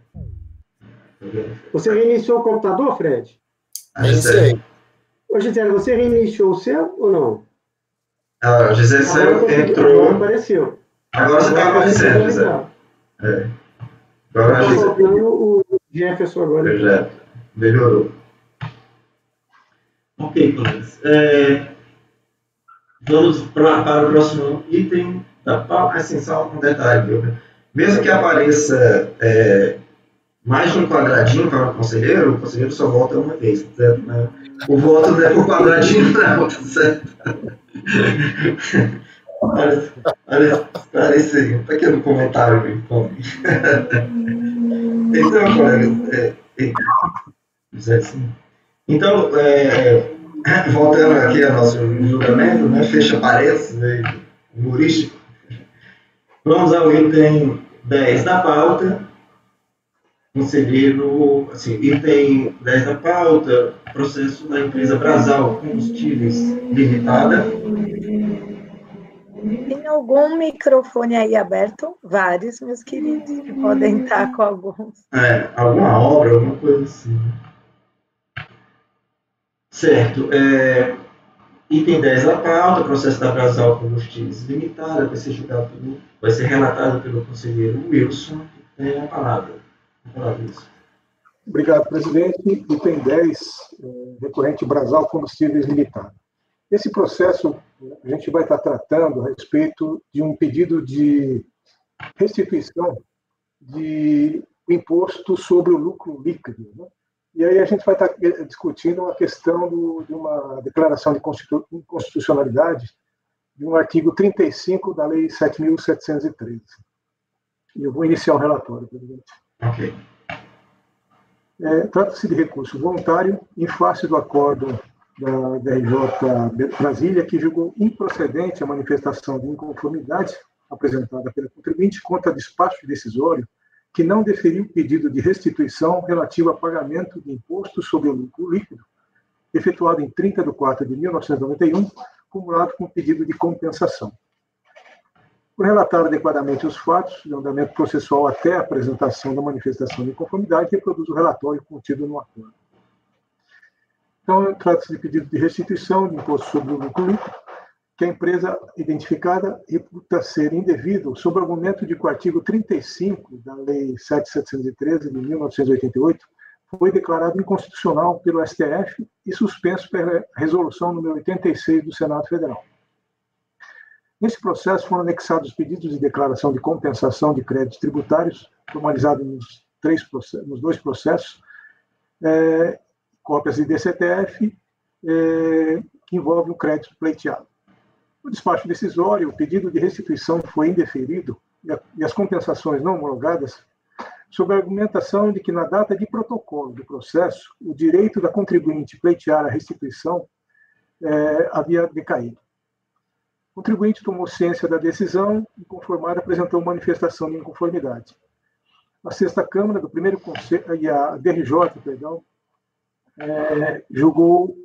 Você reiniciou o computador, Fred? Reiniciei. Ô, Gisele, você reiniciou o seu ou não? A Gisele saiu, entrou. Agora apareceu. Agora você está aparecendo, Gisele. Agora a Está Gisele. faltando o Jefferson agora. Melhorou. Ok, colegas. Vamos para o próximo item da pauta. Assim, só um detalhe, viu? Mesmo que apareça mais de um quadradinho para o conselheiro só vota uma vez, certo? O voto não é por quadradinho, não, tá certo? Parece aí, um pequeno comentário que come. Então, colegas, então, voltando aqui ao nosso julgamento, né, fecha parênteses, humorístico, vamos ao item 10 da pauta. Conselheiro, assim, item 10 da pauta, processo da empresa Brasal Combustíveis Limitada. Tem algum microfone aí aberto? Vários, meus queridos, que podem estar com alguns. Alguma obra, alguma coisa assim. Certo. Item 10 da pauta, processo da Brasal Combustíveis Limitada, vai ser relatado pelo conselheiro Wilson, que tem a palavra. Obrigado, presidente. Item 10, recorrente Brasal Combustíveis Limitada. Esse processo a gente vai estar tratando a respeito de um pedido de restituição de imposto sobre o lucro líquido, né? E aí a gente vai estar discutindo a questão de uma declaração de inconstitucionalidade de um artigo 35 da Lei 7.713. E eu vou iniciar o relatório, presidente. Ok. Trata-se de recurso voluntário em face do acordo da DRJ Brasília, que julgou improcedente a manifestação de inconformidade apresentada pela contribuinte contra despacho decisório que não deferiu pedido de restituição relativo a pagamento de imposto sobre o lucro líquido, efetuado em 30 de 4 de 1991, cumulado com pedido de compensação. Por relatar adequadamente os fatos de andamento processual até a apresentação da manifestação de inconformidade, reproduz o relatório contido no acordo. Então, trata-se de pedido de restituição de imposto sobre o lucro líquido, que a empresa identificada reputa ser indevido sob o argumento de que o artigo 35 da Lei 7.713 de 1988 foi declarado inconstitucional pelo STF e suspenso pela resolução número 86 do Senado Federal. Nesse processo foram anexados pedidos de declaração de compensação de créditos tributários, formalizados nos dois processos, cópias de DCTF, que envolve o crédito pleiteado. No despacho decisório, o pedido de restituição foi indeferido e as compensações não homologadas, sob a argumentação de que, na data de protocolo do processo, o direito da contribuinte pleitear a restituição havia decaído. O contribuinte tomou ciência da decisão e, conformado, apresentou manifestação de inconformidade. A Sexta Câmara do Primeiro Conselho e a DRJ, julgou,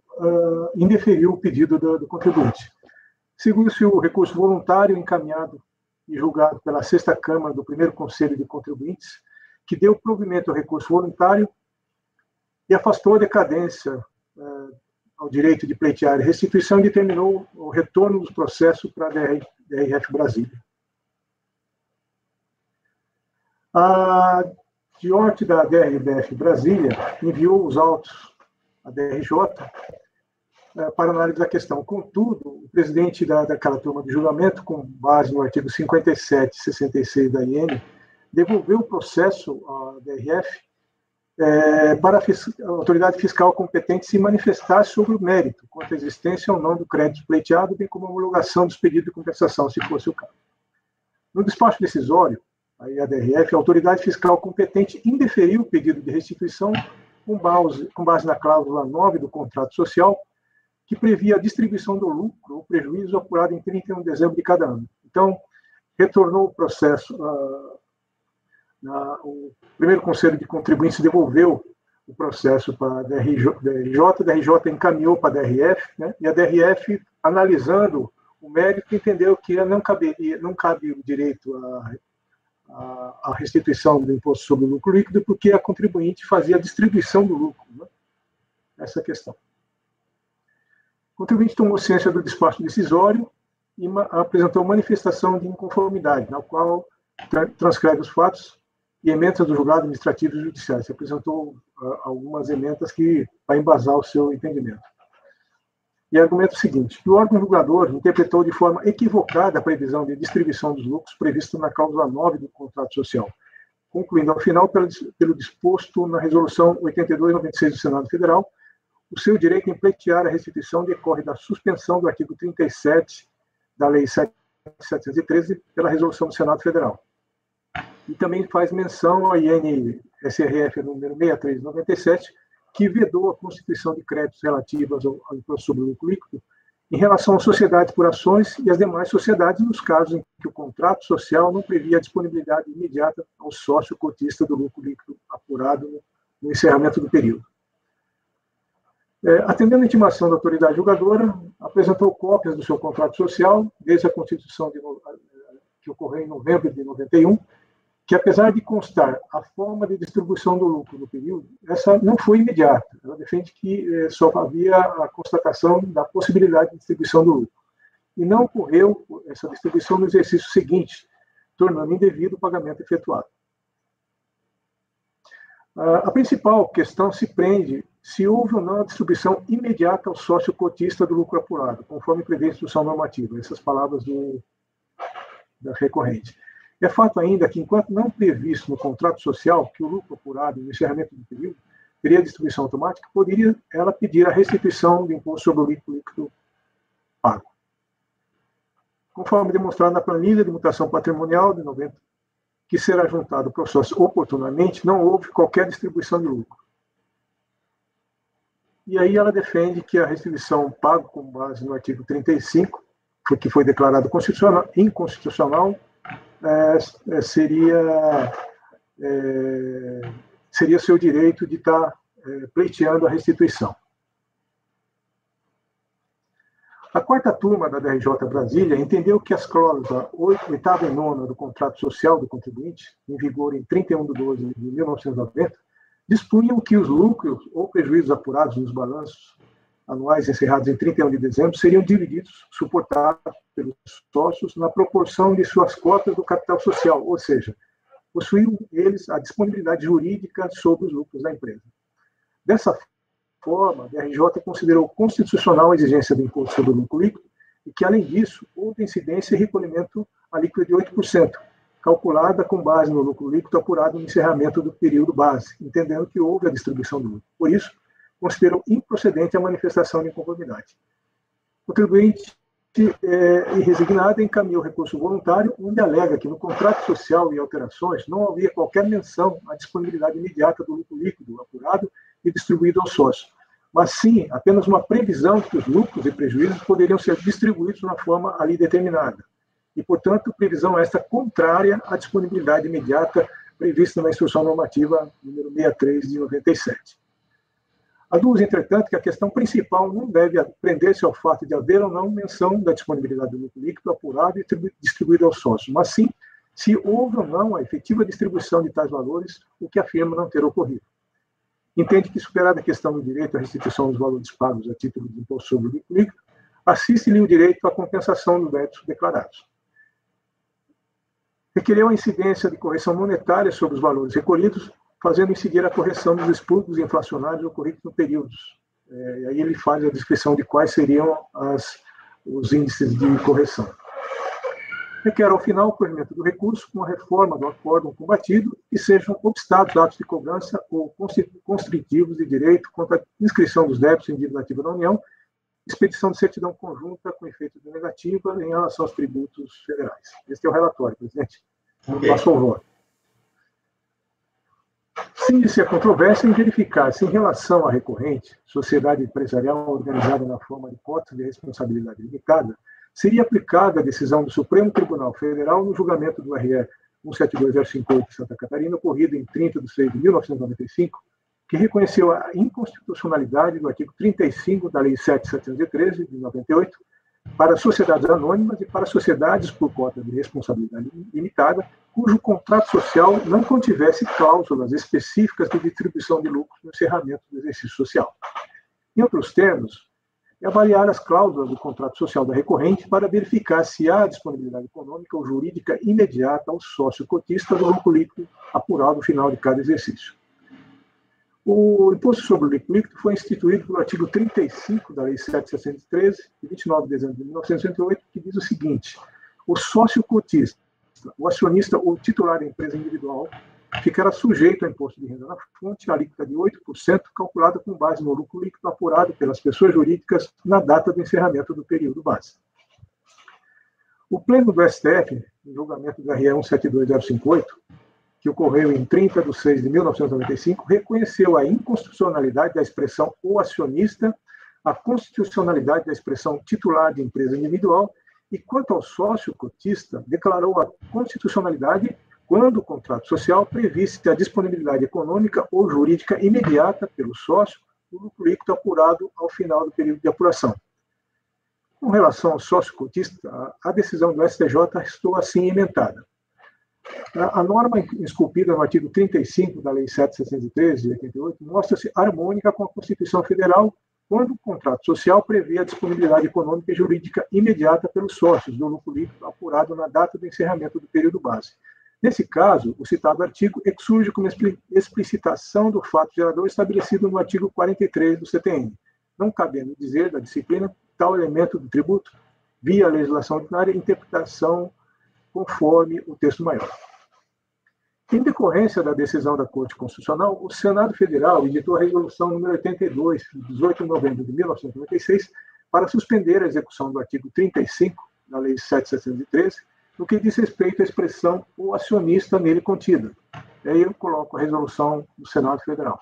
indeferiu o pedido do contribuinte. Seguiu-se o recurso voluntário encaminhado e julgado pela Sexta Câmara do Primeiro Conselho de Contribuintes, que deu provimento ao recurso voluntário e afastou a decadência ao direito de pleitear e restituição e determinou o retorno dos processos para a DRF Brasília. A DIORT da DRF Brasília enviou os autos à DRJ para análise da questão. Contudo, o presidente daquela turma de julgamento, com base no artigo 57 e 66 da IN, devolveu o processo à DRF para a autoridade fiscal competente se manifestar sobre o mérito, quanto à existência ou não do crédito pleiteado, bem como a homologação dos pedidos de compensação, se fosse o caso. No despacho decisório, a DRF, a autoridade fiscal competente indeferiu o pedido de restituição com base na cláusula 9 do contrato social, que previa a distribuição do lucro ou prejuízo apurado em 31 de dezembro de cada ano. Então, retornou o processo, o primeiro Conselho de Contribuintes devolveu o processo para a DRJ encaminhou para a DRF, né, e a DRF, analisando o mérito, entendeu que não cabia o direito à restituição do imposto sobre o lucro líquido, porque a contribuinte fazia a distribuição do lucro. Né, essa questão. O contribuinte tomou ciência do despacho decisório e apresentou manifestação de inconformidade, na qual transcreve os fatos e emendas do julgado administrativo e judiciário. Se apresentou algumas emendas para embasar o seu entendimento. E argumenta o seguinte, que o órgão julgador interpretou de forma equivocada a previsão de distribuição dos lucros prevista na cláusula 9 do contrato social, concluindo, ao final, pelo disposto na Resolução 82/96 do Senado Federal, o seu direito em pleitear a restituição decorre da suspensão do artigo 37 da Lei 7.713 pela Resolução do Senado Federal. E também faz menção à IN-SRF número 6397, que vedou a constituição de créditos relativos ao imposto sobre o lucro líquido em relação às sociedades por ações e às demais sociedades, nos casos em que o contrato social não previa a disponibilidade imediata ao sócio cotista do lucro líquido apurado no encerramento do período. Atendendo a intimação da autoridade julgadora, apresentou cópias do seu contrato social, desde a Constituição que ocorreu em novembro de 91, que, apesar de constar a forma de distribuição do lucro no período, essa não foi imediata. Ela defende que só havia a constatação da possibilidade de distribuição do lucro. E não ocorreu essa distribuição no exercício seguinte, tornando indevido o pagamento efetuado. A principal questão se prende se houve ou não a distribuição imediata ao sócio cotista do lucro apurado, conforme prevê a instrução normativa. Essas palavras da recorrente. É fato ainda que, enquanto não previsto no contrato social que o lucro apurado no encerramento do período teria distribuição automática, poderia ela pedir a restituição do imposto sobre o lucro líquido pago. Conforme demonstrado na planilha de mutação patrimonial de 90, que será juntado ao processo oportunamente, não houve qualquer distribuição de lucro. E aí ela defende que a restituição paga com base no artigo 35, que foi declarado inconstitucional, seria seu direito de estar pleiteando a restituição. A quarta turma da DRJ Brasília entendeu que as cláusulas 8ª e 9ª do contrato social do contribuinte, em vigor em 31/12 de 1990, dispunham que os lucros ou prejuízos apurados nos balanços anuais encerrados em 31 de dezembro seriam divididos, suportados pelos sócios na proporção de suas cotas do capital social, ou seja, possuíam eles a disponibilidade jurídica sobre os lucros da empresa. Dessa forma, a DRJ considerou constitucional a exigência do imposto sobre o lucro líquido e que, além disso, houve incidência e recolhimento alíquota de 8%, calculada com base no lucro líquido apurado no encerramento do período base, entendendo que houve a distribuição do lucro. Por isso, considerou improcedente a manifestação de inconformidade. O contribuinte irresignado encaminhou recurso voluntário, onde alega que no contrato social e alterações não havia qualquer menção à disponibilidade imediata do lucro líquido apurado e distribuído aos sócios, mas sim apenas uma previsão de que os lucros e prejuízos poderiam ser distribuídos de uma forma ali determinada. E, portanto, previsão esta contrária à disponibilidade imediata prevista na Instrução Normativa número 63 de 97. Aduz, entretanto, que a questão principal não deve prender-se ao fato de haver ou não menção da disponibilidade do lucro líquido apurado e distribuído aos sócios, mas sim se houve ou não a efetiva distribuição de tais valores, o que afirma não ter ocorrido. Entende que, superada a questão do direito à restituição dos valores pagos a título de imposto sobre o lucro líquido, assiste-lhe o direito à compensação dos débitos declarados. Requereu a incidência de correção monetária sobre os valores recolhidos, fazendo incidir a correção dos expurgos inflacionários ocorridos no período. E aí ele faz a descrição de quais seriam os índices de correção. Requer, ao final, o corrimento do recurso com a reforma do acórdão combatido e sejam obstados atos de cobrança ou constritivos de direito contra a inscrição dos débitos em dívida ativa da União, expedição de certidão conjunta com efeito de negativa em relação aos tributos federais. Este é o relatório, presidente. Passo ao voto. Sim-se a controvérsia em verificar se, em relação à recorrente, sociedade empresarial organizada na forma de cotas de responsabilidade limitada, seria aplicada a decisão do Supremo Tribunal Federal no julgamento do RE 172/58 de Santa Catarina, ocorrido em 30 de 6 de 1995, que reconheceu a inconstitucionalidade do artigo 35 da Lei 7.713, de 98, para sociedades anônimas e para sociedades por cota de responsabilidade limitada, cujo contrato social não contivesse cláusulas específicas de distribuição de lucros no encerramento do exercício social. Em outros termos, é avaliar as cláusulas do contrato social da recorrente para verificar se há disponibilidade econômica ou jurídica imediata ao sócio cotista do lucro líquido apurado no final de cada exercício. O imposto sobre o lucro líquido foi instituído pelo artigo 35 da Lei 7.713, de 29 de dezembro de 1968, que diz o seguinte: o sócio cotista, o acionista ou titular da empresa individual ficará sujeito ao imposto de renda na fonte, alíquota de 8%, calculada com base no lucro líquido apurado pelas pessoas jurídicas na data do encerramento do período base. O Pleno do STF, no julgamento do RE 172/058, que ocorreu em 30 de 6 de 1995, reconheceu a inconstitucionalidade da expressão o acionista, a constitucionalidade da expressão titular de empresa individual e, quanto ao sócio cotista, declarou a constitucionalidade quando o contrato social previsse a disponibilidade econômica ou jurídica imediata pelo sócio do lucro líquido apurado ao final do período de apuração. Com relação ao sócio cotista, a decisão do STJ restou assim emendada. A norma esculpida no artigo 35 da Lei 7.713, de 88, mostra-se harmônica com a Constituição Federal quando o contrato social prevê a disponibilidade econômica e jurídica imediata pelos sócios do lucro líquido apurado na data do encerramento do período base. Nesse caso, o citado artigo surge como explicitação do fato gerador estabelecido no artigo 43 do CTN, não cabendo dizer da disciplina tal elemento do tributo, via legislação ordinária, interpretação conforme o texto maior. Em decorrência da decisão da Corte Constitucional, o Senado Federal editou a Resolução número 82, de 18 de novembro de 1996, para suspender a execução do artigo 35 da Lei 7.713, no que diz respeito à expressão o acionista nele contida. E aí eu coloco a resolução do Senado Federal.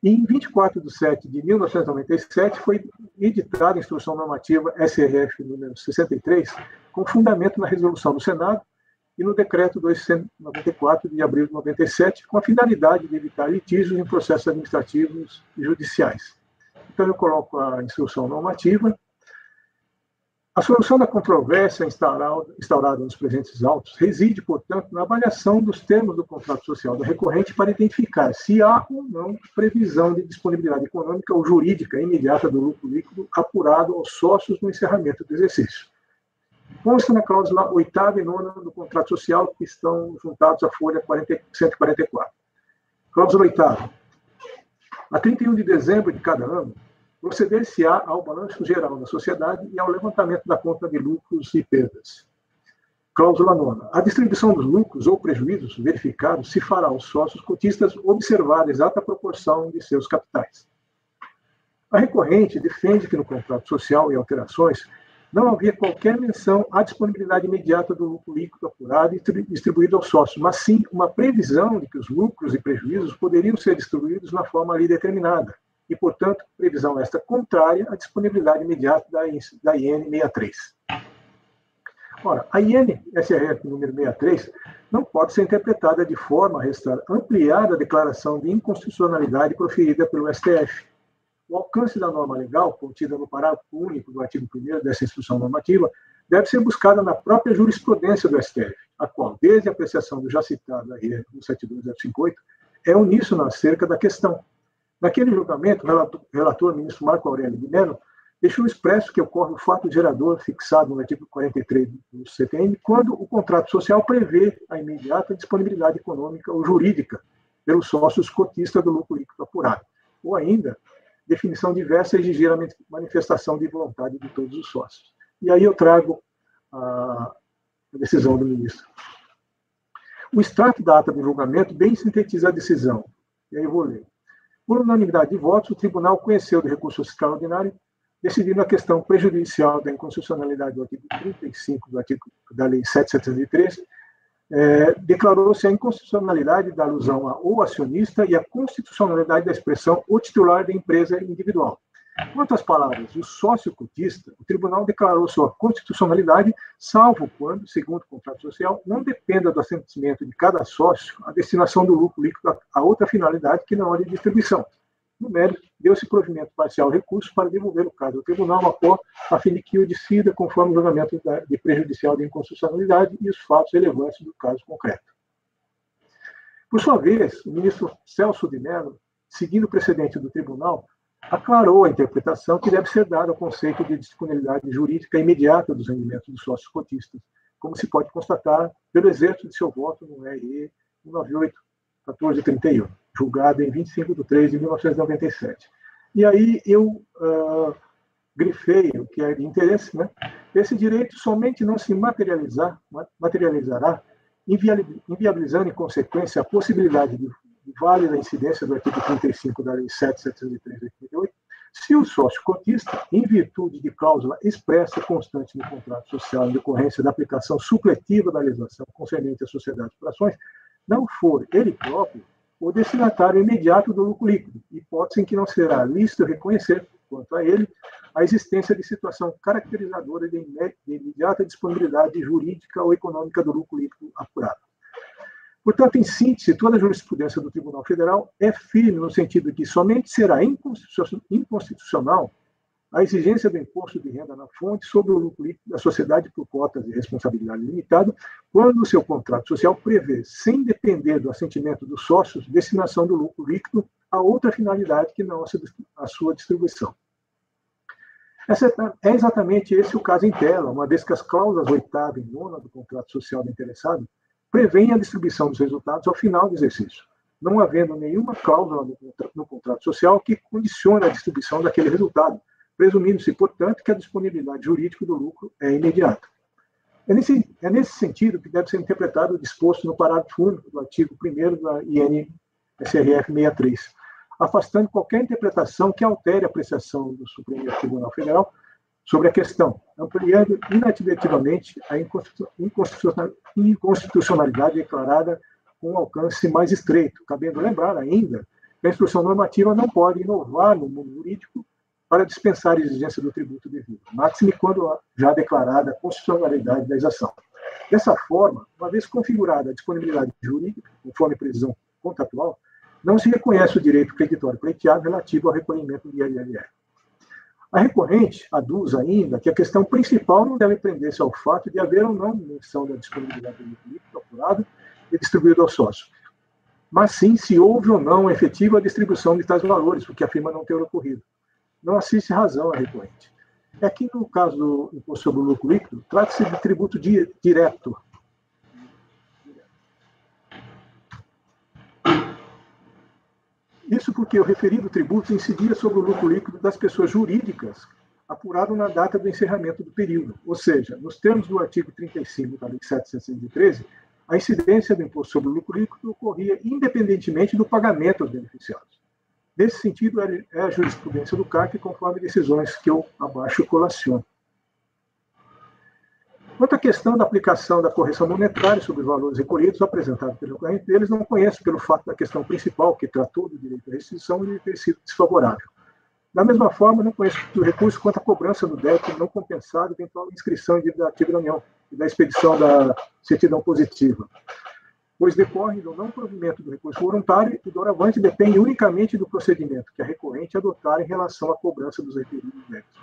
Em 24 de 7 de 1997, foi editada a Instrução Normativa SRF número 63, com fundamento na resolução do Senado e no Decreto 294 de abril de 97, com a finalidade de evitar litígios em processos administrativos e judiciais. Então, eu coloco a Instrução Normativa. A solução da controvérsia instaurada nos presentes autos reside, portanto, na avaliação dos termos do contrato social da recorrente para identificar se há ou não previsão de disponibilidade econômica ou jurídica imediata do lucro líquido apurado aos sócios no encerramento do exercício. Consta na cláusula 8ª e 9ª do contrato social, que estão juntados à folha 144. Cláusula 8ª. A 31 de dezembro de cada ano, proceder-se-á ao balanço geral da sociedade e ao levantamento da conta de lucros e perdas. Cláusula 9ª. A distribuição dos lucros ou prejuízos verificados se fará aos sócios cotistas observada a exata proporção de seus capitais. A recorrente defende que no contrato social e alterações não havia qualquer menção à disponibilidade imediata do lucro líquido apurado e distribuído aos sócios, mas sim uma previsão de que os lucros e prejuízos poderiam ser distribuídos na forma ali determinada, e, portanto, previsão esta contrária à disponibilidade imediata da IN 63. Ora, a IN SRF número 63 não pode ser interpretada de forma a restar ampliada a declaração de inconstitucionalidade proferida pelo STF. O alcance da norma legal, contida no parágrafo único do artigo 1º dessa instrução normativa, deve ser buscada na própria jurisprudência do STF, a qual, desde a apreciação do já citado RE 172/058, é uníssona acerca da questão. Naquele julgamento, o relator ministro Marco Aurélio de Mello deixou expresso que ocorre o fato gerador fixado no artigo 43 do CTN, quando o contrato social prevê a imediata disponibilidade econômica ou jurídica pelos sócios cotistas do lucro líquido apurado, ou ainda, definição diversa exigir a manifestação de vontade de todos os sócios. E aí eu trago a decisão do ministro. O extrato da ata do julgamento bem sintetiza a decisão. E aí eu vou ler. Por unanimidade de votos, o tribunal conheceu do recurso extraordinário, decidindo a questão prejudicial da inconstitucionalidade do artigo 35 da Lei 7.713, declarou-se a inconstitucionalidade da alusão ao acionista e a constitucionalidade da expressão o titular da empresa individual. Quanto às palavras do sócio cotista, o tribunal declarou sua constitucionalidade, salvo quando, segundo o contrato social, não dependa do assentimento de cada sócio a destinação do lucro líquido a outra finalidade que não a de distribuição. No mérito, deu-se provimento parcial ao recurso para devolver o caso ao tribunal a fim de que o decida conforme o julgamento de prejudicial de inconstitucionalidade e os fatos relevantes do caso concreto. Por sua vez, o ministro Celso de Mello, seguindo o precedente do tribunal, aclarou a interpretação que deve ser dada ao conceito de disponibilidade jurídica imediata dos rendimentos dos sócios cotistas, como se pode constatar pelo exercício de seu voto no RE 198-1431, julgado em 25 de 3 de 1997. E aí eu grifei o que é de interesse, né? Esse direito somente não se materializará, inviabilizando em consequência a possibilidade de válida incidência do artigo 35 da Lei 7.703 de 88, se o sócio cotista, em virtude de cláusula expressa constante no contrato social em decorrência da aplicação supletiva da legislação concernente à sociedade por ações, não for ele próprio o destinatário imediato do lucro líquido, hipótese em que não será lícito reconhecer, quanto a ele, a existência de situação caracterizadora de imediata disponibilidade jurídica ou econômica do lucro líquido apurado. Portanto, em síntese, toda a jurisprudência do Tribunal Federal é firme no sentido de que somente será inconstitucional a exigência do imposto de renda na fonte sobre o lucro líquido da sociedade por cotas de responsabilidade limitada, quando o seu contrato social prevê, sem depender do assentimento dos sócios, destinação do lucro líquido a outra finalidade que não a sua distribuição. É exatamente esse o caso em tela, uma vez que as cláusulas 8ª e 9ª do contrato social do interessado prevêem a distribuição dos resultados ao final do exercício, não havendo nenhuma cláusula no contrato social que condicione a distribuição daquele resultado, presumindo-se, portanto, que a disponibilidade jurídica do lucro é imediata. É nesse sentido que deve ser interpretado o disposto no parágrafo único do artigo 1º da IN-SRF 63, afastando qualquer interpretação que altere a apreciação do Supremo Tribunal Federal sobre a questão, ampliando inadvertidamente a inconstitucionalidade declarada com um alcance mais estreito, cabendo lembrar ainda que a instrução normativa não pode inovar no mundo jurídico para dispensar a exigência do tributo devido, máxime quando já declarada a constitucionalidade da exação. Dessa forma, uma vez configurada a disponibilidade jurídica, conforme previsão contratual, não se reconhece o direito creditório pleiteado relativo ao recolhimento do ILLR. A recorrente aduz ainda que a questão principal não deve prender-se ao fato de haver ou não menção da disponibilidade do lucro líquido apurado e distribuído aos sócios, mas sim se houve ou não efetiva distribuição de tais valores, o que afirma não ter ocorrido. Não assiste razão à recorrente. É que, no caso do imposto sobre o lucro líquido, trata-se de tributo direto. Isso porque o referido tributo incidia sobre o lucro líquido das pessoas jurídicas apurado na data do encerramento do período. Ou seja, nos termos do artigo 35 da Lei 7.713, a incidência do imposto sobre o lucro líquido ocorria independentemente do pagamento aos beneficiados. Nesse sentido, é a jurisprudência do CARC, conforme decisões que eu abaixo colaciono. Quanto à questão da aplicação da correção monetária sobre os valores recolhidos apresentados pelo recorrente, eles não conhecem pelo fato da questão principal, que tratou do direito à restituição, de ter sido desfavorável. Da mesma forma, não conheço o recurso quanto à cobrança do débito não compensado, eventual inscrição em dívida ativa da União e da expedição da certidão positiva, pois decorre do não provimento do recurso voluntário e, doravante, depende unicamente do procedimento que a recorrente adotar em relação à cobrança dos referidos débitos.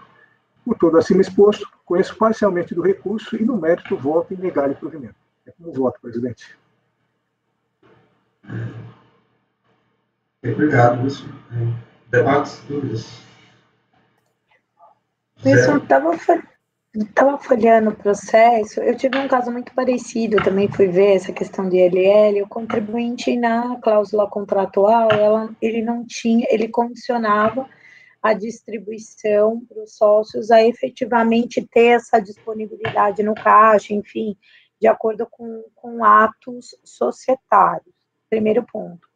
Por todo acima exposto, conheço parcialmente do recurso e, no mérito, voto em negar o provimento. É como voto, presidente. Obrigado, Wilson. Debates, dúvidas? Wilson, estava folheando o processo, eu tive um caso muito parecido, também fui ver essa questão de ILL, o contribuinte na cláusula contratual, ele não tinha, ele condicionava a distribuição para os sócios a efetivamente ter essa disponibilidade no caixa, enfim, de acordo com atos societários. Primeiro ponto.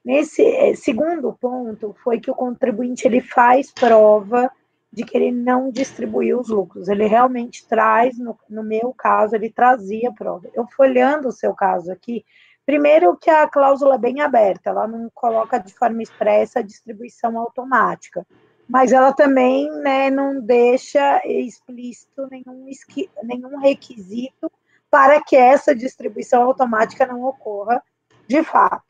Nesse segundo ponto, foi que o contribuinte ele faz prova de que ele não distribuiu os lucros. Ele realmente traz, no meu caso, ele trazia prova. Eu folhando o seu caso aqui, primeiro que a cláusula é bem aberta, ela não coloca de forma expressa a distribuição automática. mas ela também, né, não deixa explícito nenhum requisito para que essa distribuição automática não ocorra de fato.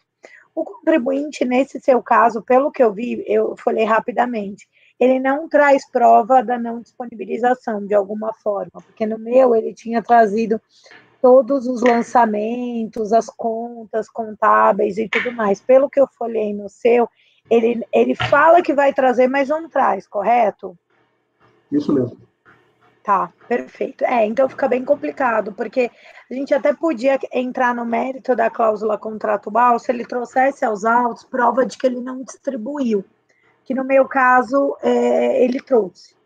O contribuinte, nesse seu caso, pelo que eu vi, eu folhei rapidamente, ele não traz prova da não disponibilização, de alguma forma, porque no meu ele tinha trazido todos os lançamentos, as contas contábeis e tudo mais. Pelo que eu folhei no seu, ele fala que vai trazer, mas não traz, correto? Isso mesmo. Tá, perfeito. Então fica bem complicado, porque a gente até podia entrar no mérito da cláusula contratual se ele trouxesse aos autos prova de que ele não distribuiu, que no meu caso ele trouxe,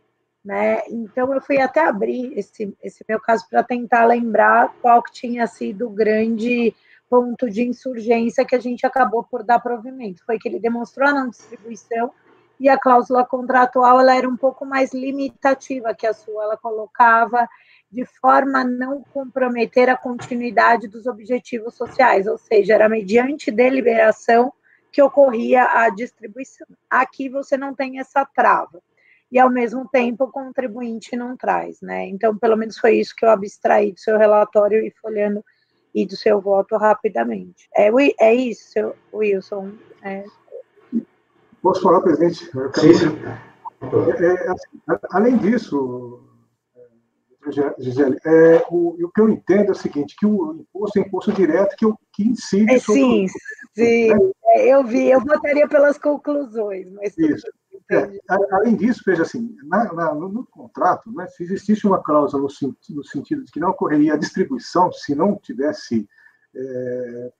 né? Então eu fui até abrir esse meu caso para tentar lembrar qual que tinha sido o grande ponto de insurgência que a gente acabou por dar provimento. Foi que ele demonstrou a não distribuição e a cláusula contratual ela era um pouco mais limitativa que a sua, ela colocava de forma a não comprometer a continuidade dos objetivos sociais, ou seja, era mediante deliberação que ocorria a distribuição. Aqui você não tem essa trava, e ao mesmo tempo o contribuinte não traz, né? Então, pelo menos foi isso que eu abstraí do seu relatório e folhando e do seu voto rapidamente. É isso, Wilson? Posso falar, presidente? Sim. Além disso, Gisele, o que eu entendo é o seguinte, que o imposto é imposto direto que incide sobre... Sim, eu vi, eu votaria pelas conclusões, mas... Isso. Além disso, veja assim, no contrato, né, se existisse uma cláusula no sentido de que não ocorreria a distribuição se não tivesse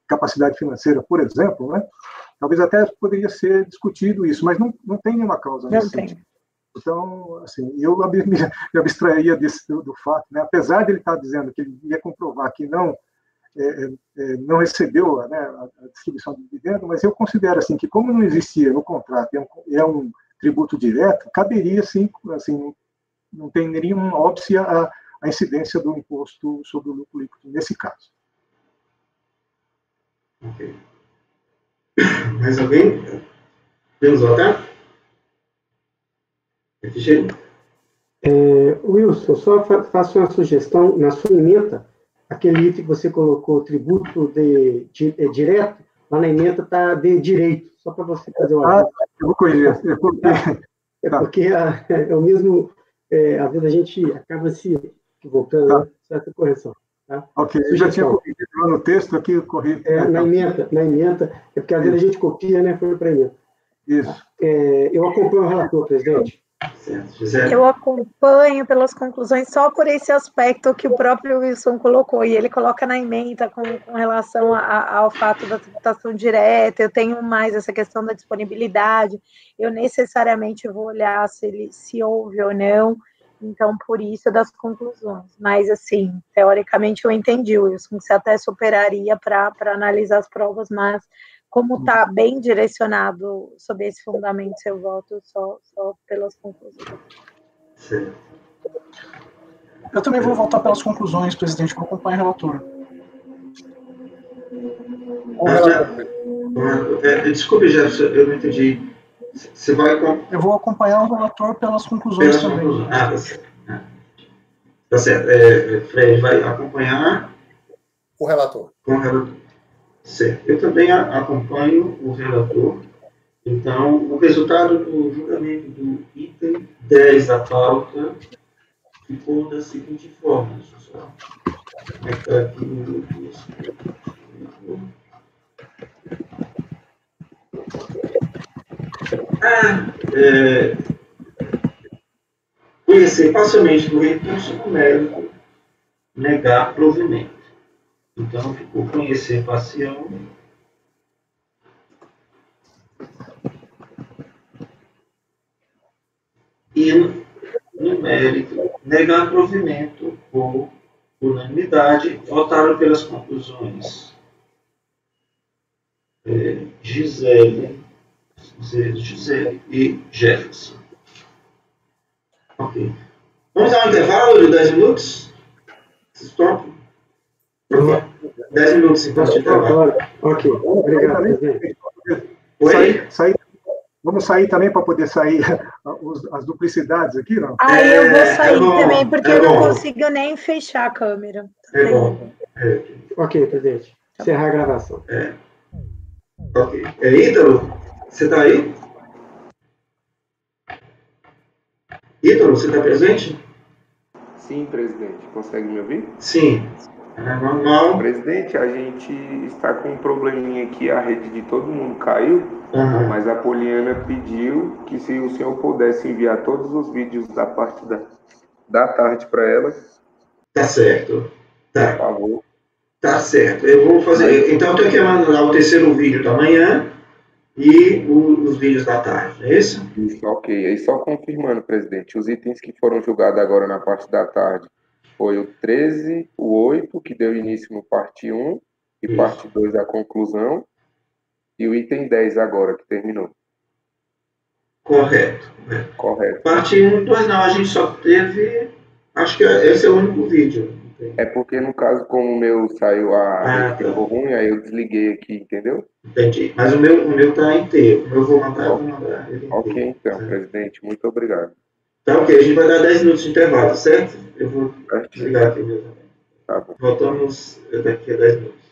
capacidade financeira, por exemplo, né, talvez até poderia ser discutido isso, mas não tem nenhuma cláusula nesse sentido. Então, assim, eu me abstrairia do fato, né, apesar de ele estar dizendo que ele ia comprovar que não recebeu, né, a distribuição do dividendo, mas eu considero assim, que como não existia no contrato, é um tributo direto, caberia, sim, assim, não tem nenhum óbice a incidência do imposto sobre o lucro líquido nesse caso. Ok. Mais alguém? Podemos votar? Wilson, só faço uma sugestão. Na sua emenda, aquele item que você colocou, tributo direto, lá na emenda está de direito, só para você fazer o ajuste. Eu vou corrigir. Porque é o mesmo, às vezes a gente acaba se equivocando, né? Certa correção. Tá? Ok, eu já tinha corrigido lá no texto, aqui eu corri. Na emenda, é porque às vezes a gente copia, né? Foi para a emenda. Isso. Eu acompanho o relator, presidente. Eu acompanho pelas conclusões só por esse aspecto que o próprio Wilson colocou, e ele coloca na emenda com relação ao fato da tributação direta. Eu tenho mais essa questão da disponibilidade, eu necessariamente vou olhar se houve ou não, então por isso das conclusões. Mas assim, teoricamente eu entendi, Wilson, que você até superaria para analisar as provas, mas como está bem direcionado sob esse fundamento seu voto, só pelas conclusões. Sim. Eu também vou votar pelas conclusões, presidente, vou acompanhar o relator. Desculpe, Jefferson, eu não entendi. Você vai... Eu vou acompanhar o relator pelas conclusões também. Tá certo. Tá certo. Fred vai acompanhar... O relator. Com o relator. Certo. Eu também acompanho o relator. Então, o resultado do julgamento do item 10 da pauta ficou da seguinte forma. Deixa eu só conectar aqui no conhecer parcialmente do recurso do mérito, negar provimento. Então, ficou conhecer parcial. E no mérito, negar provimento por unanimidade, votaram pelas conclusões Gisele e Jefferson. Ok. Vamos dar um intervalo de 10 minutos? Vocês topam? 10 minutos, então, de intervalo. Ok, obrigado. Oi? Vamos sair também para poder sair as duplicidades aqui, não? Aí eu vou sair também, porque eu não consigo nem fechar a câmera. É bom. Ok, presidente. Encerrar a gravação. Ok. Ítalo, você está aí? Ítalo, você está presente? Sim, presidente. Consegue me ouvir? Sim. Normal. Presidente, a gente está com um probleminha aqui, a rede de todo mundo caiu, mas a Poliana pediu que se o senhor pudesse enviar todos os vídeos da parte da tarde para ela. Tá certo. Tá. Por favor. Tá certo. Eu vou fazer. Então eu tenho que mandar o terceiro vídeo da manhã e os vídeos da tarde, é isso? Isso, ok. Aí só confirmando, presidente, os itens que foram julgados agora na parte da tarde foi o 13, o 8, que deu início no parte 1, e Isso. parte 2 a conclusão, e o item 10 agora, que terminou. Correto. Correto. Parte 1 e 2 não, a gente só teve. Acho que esse é o único vídeo. É porque, no caso, como o meu saiu, a rede ficou Tá. ruim, aí eu desliguei aqui, entendeu? Entendi. Mas o meu tá inteiro. O meu eu vou mandar ele inteiro. Ok, então, certo? presidente, muito obrigado. Tá ok, a gente vai dar 10 minutos de intervalo, certo? Eu vou desligar aqui mesmo. Tá bom. Voltamos daqui a 10 minutos.